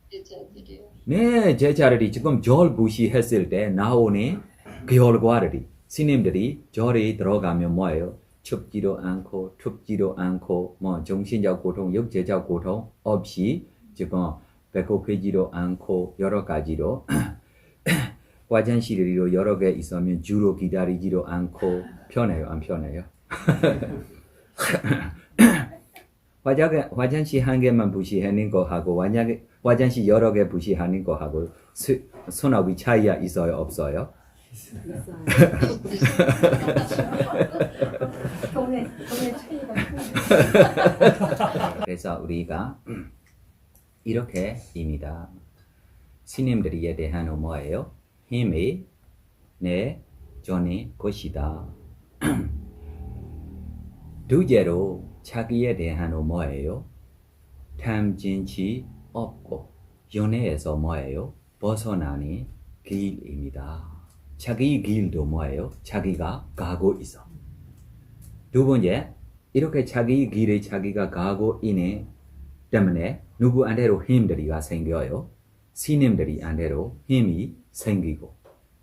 제자들이요. 네, 제자들이 지금 절 부시했을 때 나오는 결과들이 스님들이 절에 들어가면 뭐예요? 춥지도 않고 뭐 정신적 고통, 육체적 고통 없이 지금 배고프지도 않고 여러 가지로 화장실이 여러 개 있으면 주로 기다리지도 않고 편해요, 안 편해요? 화장실 한 개만 부시하는 거 하고 화장실 여러 개 부시하는 거 하고 선악이 차이가 있어요, 없어요? 동네 차이가 큽니다. 그래서 우리가 이렇게입니다. 스님들이에 대한 뭐예요? 힘이 내 전에 것이다. 두째로 자기에 대한 뭐예요? 탐진치 없고 연애에서 뭐예요? 벗어나는 길입니다. 자기 길도 뭐예요? 자기가 가고 있어. 두 번째, 이렇게 자기 길에 자기가 가고 있는 때문에 누구한테로 힘들이가 생겨요? 스님들이한테로 힘이 생기고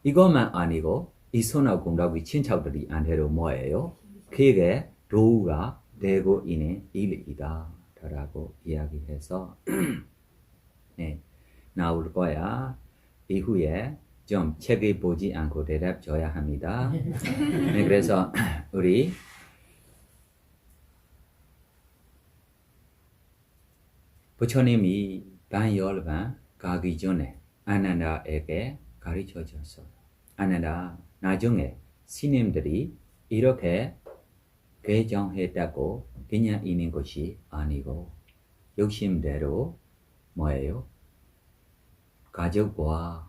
이것만 아니고 이 선악 공덕의 친척들이한테로 뭐예요? 그게 도우가 되고 있는 일이다 라고 이야기해서 네, 나올 거야. 이후에 좀 책을 보지 않고 대답 줘야 합니다. 네, 그래서 우리 부처님이 반열반 가기 전에 아난다에게 가르쳐 줬어요. 아난다, 나중에 스님들이 이렇게 개정했다고 그냥 있는 것이 아니고 욕심대로 뭐예요? 가족과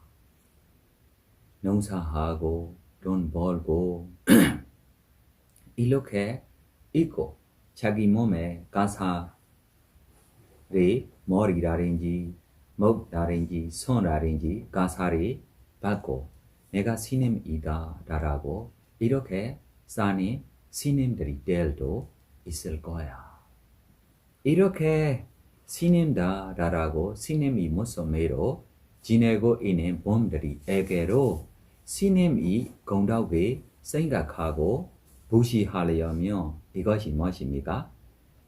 농사하고 돈 벌고 이렇게 있고 자기 몸에 가사를 머리라든지 목라든지 손라든지 가사를 받고 내가 스님이다 라고 이렇게 사는 스님들이 될도 있을 거야. 이렇게 스님다 라고 스님이 모습으로 지내고 있는 몸들이에게로 스님이 공덕을 생각하고 부시하려면 이것이 무엇입니까?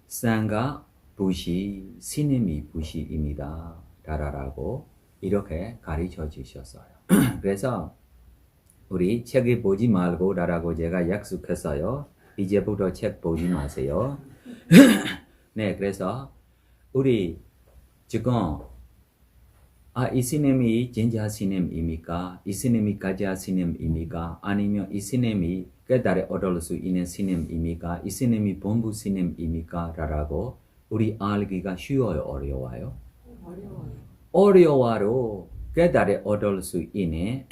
상가 부시, 스님이 부시입니다. 라고 이렇게 가르쳐 주셨어요. 그래서 우리 책을 보지 말고 라고 제가 약속했어요. 이제부터 책 보지 마세요. 네, 그래서 우리 지금 이 스님이 진짜 스님입니까? 이 스님이 가짜 스님입니까? 아니면 이 스님이 깨달아 얻을 수 있는 스님입니까? 이 스님이 본부 스님입니까? 라고 우리 알기가 쉬워요, 어려워요? 어려워도 깨달아 얻을 수 있는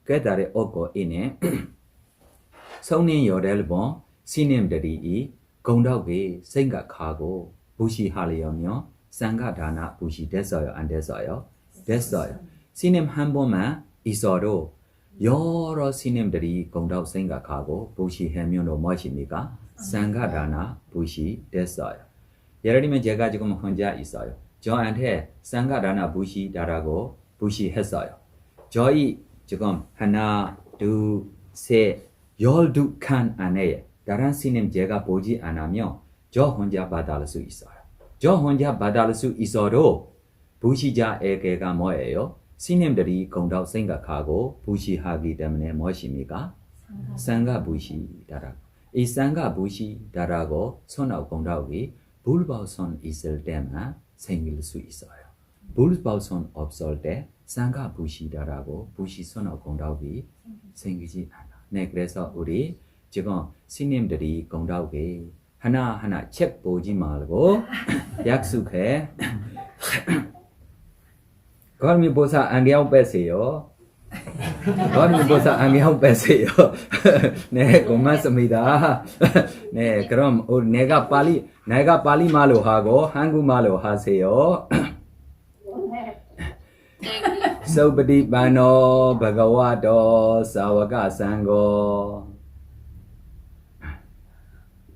깨달아 얻고 있는 성령 17번 스님들이 이 공덕을 생각하고 부시하려면 상가다나 부시 됐어요? 안 됐어요? 됐어요. 스님 한 번만 있어도 여러 스님들이 공덕 생각하고 부시하면 무엇입니까? 상가다나 부시 됐어요. 예를 들면 제가 지금 혼자 있어요. 저한테 상가다나 부시다라고 부시했어요. 저희 지금 하나, 둘, 셋, 12칸 안에 다른 스님 제가 보지 않으면 저 혼자 받을 수 있어요. 저 혼자 받을 수 있어도 부시자에게가 뭐예요? 스님들이 공덕 생각하고 부시하기 때문에 무엇입니까? 상가 부시다라고. 이 상가 부시다라고 선악 공덕이 불법선 있을 때만 생길 수 있어요. 불법선 없을 때 상가 부시다라고 부시 선악 공덕이 생기지 않아. 네, 그래서 우리 지금 스님들이 공덕이 하나하나 책 보지 말고 약속해. 거미보사 안경 빼세요. 거미보사 안경 빼세요. 네, 고맙습니다. 네, 그럼 내가 빨리 말로 하고 한국말로 하세요. 소바디바노 바가와도 사와가 상고.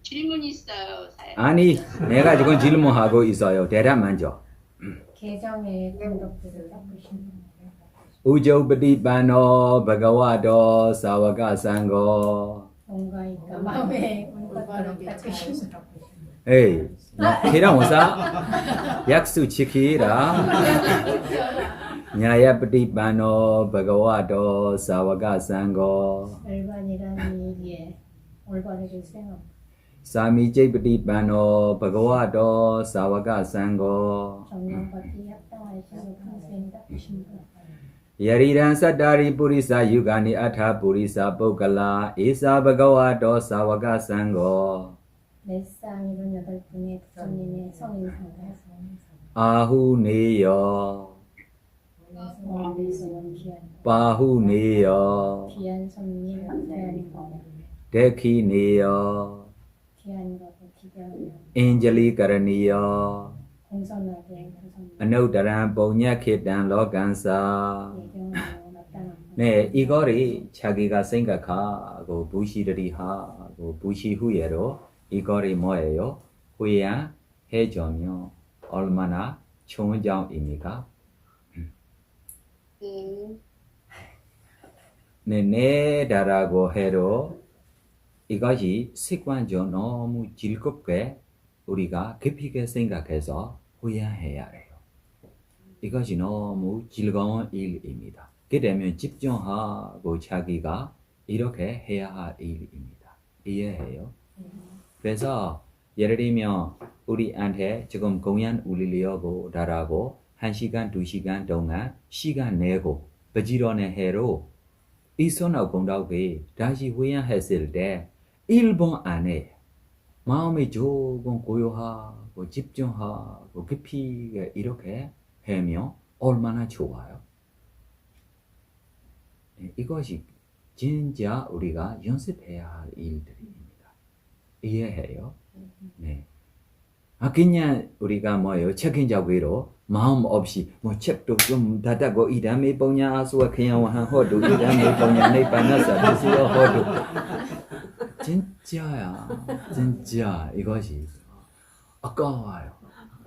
질문 있어요, 사연. 아니, 내가 지금 질문하고 있어요. 대답 먼저. 개정의 공덕들을 닦으시는 우조바디바노 바가와도 사와가 상고. 뭔가니까 마음에 공덕들을 닦으시는 에이, 키라모사 약수 지키라. 냐야바디바노 바가와도 사와가 상고. 열반이라는 얘기에 올바르게 생각. 사미제바디바노 바가와도 사와가 상고. 정령받기 합당하시고 평생 닦으신 분. 야리란 사다리 부리사 유가니 아타 부리사 보갈라 이사 바가와도 사와가 상고. 넷상 78분의 부처님의 성인상가 아후네요. 원리에서 원피한 거. 바후네여 피한 선님 피한 거. 데키네여 피한 거고 기대하며 인젤리카르니여 공손하게 그선 아누다란 뽕냐케단 로간사 예경하며 마땅한 거. 네, 이거를 자기가 생각하고 무시들이 하고 무시 후에로 이거를 뭐예요? 후회해주면 얼마나 좋은 점입니까? 네, 내다라고 해도 이것이 습관적으로 너무 즐겁게 우리가 깊이 생각해서 후회해야 해요. 이것이 너무 즐거운 일입니다. 그러면 집중하고 자기가 이렇게 해야 할 일입니다. 이해해요? 그래서 예를 들면 우리한테 지금 공연 올리려고 라고 1시간, 2시간 동안 시간 내고 부지런히 해로 이 손오공덕이 다시 후회했을 때 1분 안에 마음이 조금 고요하고 집중하고 깊이 이렇게 하면 얼마나 좋아요. 이것이 진짜 우리가 연습해야 할 일들입니다. 이해해요? 네. 그냥 우리가 뭐요 책임자기로 마음 없이 뭐 책도 좀 닫고 이 다음에 뭐냐 아수와 그냥 한 호도 이 다음에 뭐냐 내 반나서 드세요 호도 진짜야 진짜 이것이 아까워요.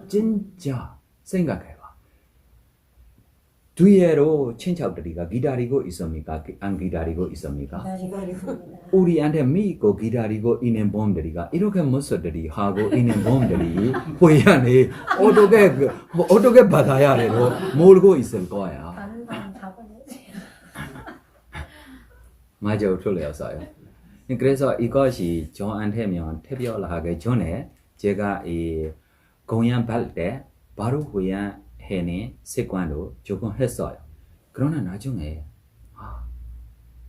진짜 생각해봐. 뒤에로 친척들이가 기다리고 있습니까? 안 기다리고 있습니까? 기다리고 우리한테 믿고 기다리고 있는 놈들이가 이렇게 모습들이 하고 있는 놈들이 후회하네. 어떻게 받아야 해도 모르고 있을 거야. 가는 건 가보지. 맞아요, 틀렸어요. 그래서 이것이 저한테면 특별하기 전에 제가 이 공연 할 때 바로 후회하는 습관도 조금 했어요. 그러나 나중에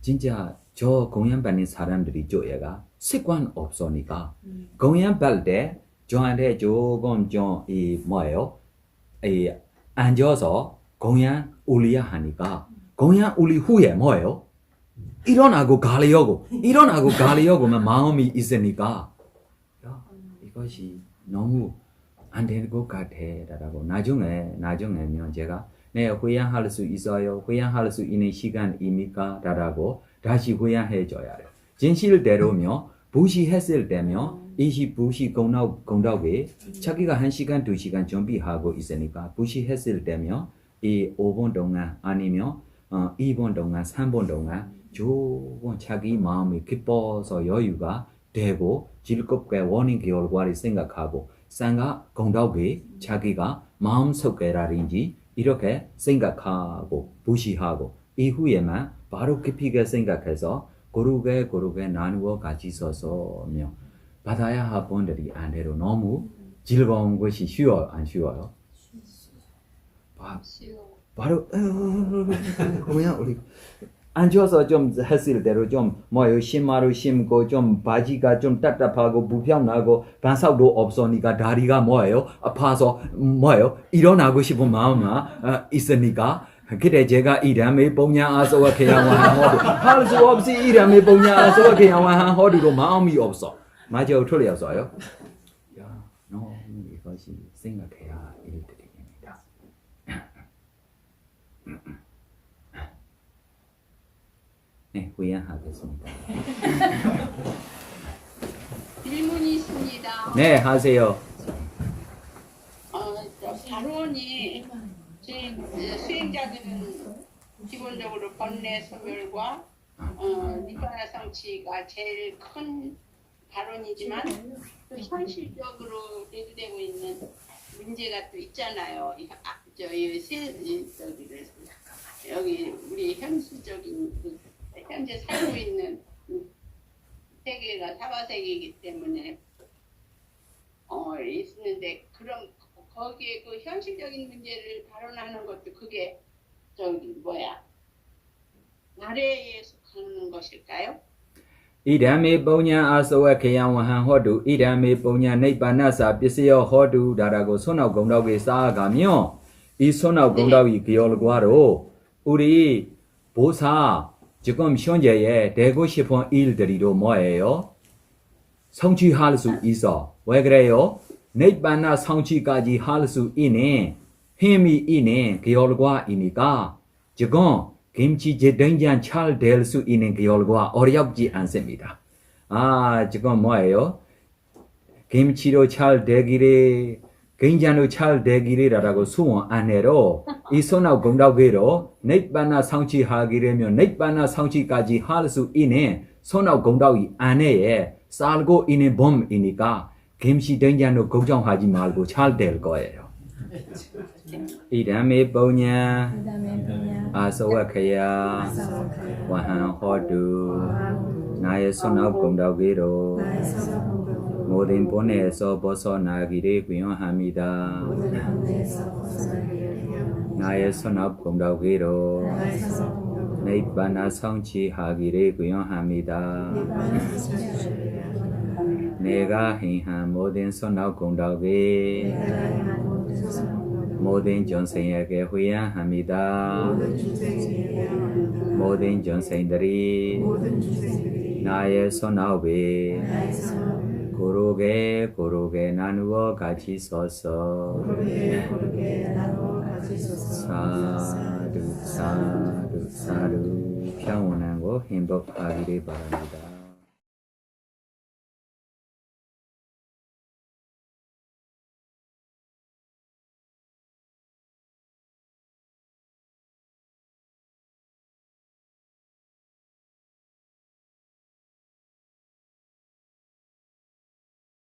진짜 저 공연 받는 사람들이 저희가 습관 없으니까 공연 받을 때 저한테 조금 좀 앉아서 공연 올려야 하니까 공연 올리 후에 뭐예요? 일어나고 가려고만 마음이 있으니까 이것이 너무 안 되는 것 같아라고 나중에면 제가 네 후회할 수 있어요. 후회할 수 있는 시간입니까? 라고 다시 후회해줘야 해요. 진실대로면 부시했을 때면 이 부시 공덕에 자기가 1시간 2시간 준비하고 있으니까 부시했을 때면 이 5분 동안 아니면 2분 동안 3분 동안 조금 자기 마음이 기뻐서 여유가 되고 즐겁게 원인 결과를 생각하고 생각 공덕에 자기가 마음속에라든지 이렇게 생각하고 부시하고 이후에만 바로 깊이게 생각해서 고르게 나누어 같이 서서며 받아야 할 분들이 안 돼도 너무 즐거운 것이 쉬워요? 안 쉬워요? 바로 그냥 우리 앉아서 좀 했을 때로 좀 신발을 신고 좀 바지가 좀 답답하고 불편하고 반삭도 없으니까 다리가 아파서 일어나고 싶은 마음이 있으니까 그래 제가 이름에 봉냐 아서와 그냥 할 수 없이 이름에 봉냐 아서와 그냥 한 허리로 마음이 없어. 맞아요, 틀렸어요? 야, 너무 이것이 생각해야 할 일들입니다. 네, 후회하겠습니다. 질문이 있습니다. 네, 하세요. 바론이 수행자들은 기본적으로 번뇌 소멸과 니바나 성취가 제일 큰 바론이지만 또 현실적으로 대두되고 있는 문제가 또 있잖아요. 여기 우리 현실적인 현재 살고 있는 세계가 사바세계이기 때문에 있는데 그럼 거기에 그 현실적인 문제를 발언하는 것도 그게 나래에 속하는 것일까요? 이람에 봉냐 아서와 개양와한 호두 이람에 봉냐 네바나사 비세요 호두라고 손오공덕에 쌓아가며 이 손아웃 공덕이 기울과로 우리 보사 지금 현재에 되고 싶은 일들이로 뭐예요? 성취할 수 있어. 왜 그래요? 니반나 성취까지 할 수 있는 힘이 있는 결과이니까 지금 김치찌개된장 잘 될 수 있는 결과 어렵지 않습니다. 지금 뭐예요? 김치로 잘 되기를 굉장히 잘 되기를라고 소원 안 해도 이 손아웃 공덕으로 니반나 성취하기라면 니반나 성취까지 할 수 있는 손아웃 공덕이 안에 살고 있는 몸이니까 김치 된장도 걱정하지 말고 잘 될 거예요. 이담에 보냐 그다음에 뭐냐? 아서와카야 아사와카야. 와한 호두 나의 손아웃 공덕으로 나의 선업으로 모든 본에서 벗어나기를 구원합니다. 모든 한에서 벗어나기를 원합니다. 나의 손아웃 공덕으로 나의 선업으로 니반나 성취하기를 구원합니다. 니반나 성취하기를 원합니다. 내가 행한 모든 손아웃 공덕이 내가 행한 모든 선업으로 모든 전생에게 후회합니다. 모든 중생에게 원합니다. 모든 전생들이 모든 중생들이 나의 손아웃에 나의 선업을 고르게 나누어 같이 써서 고르게 나누어 가지소서. 사두 평온하고 행복하기를 바랍니다.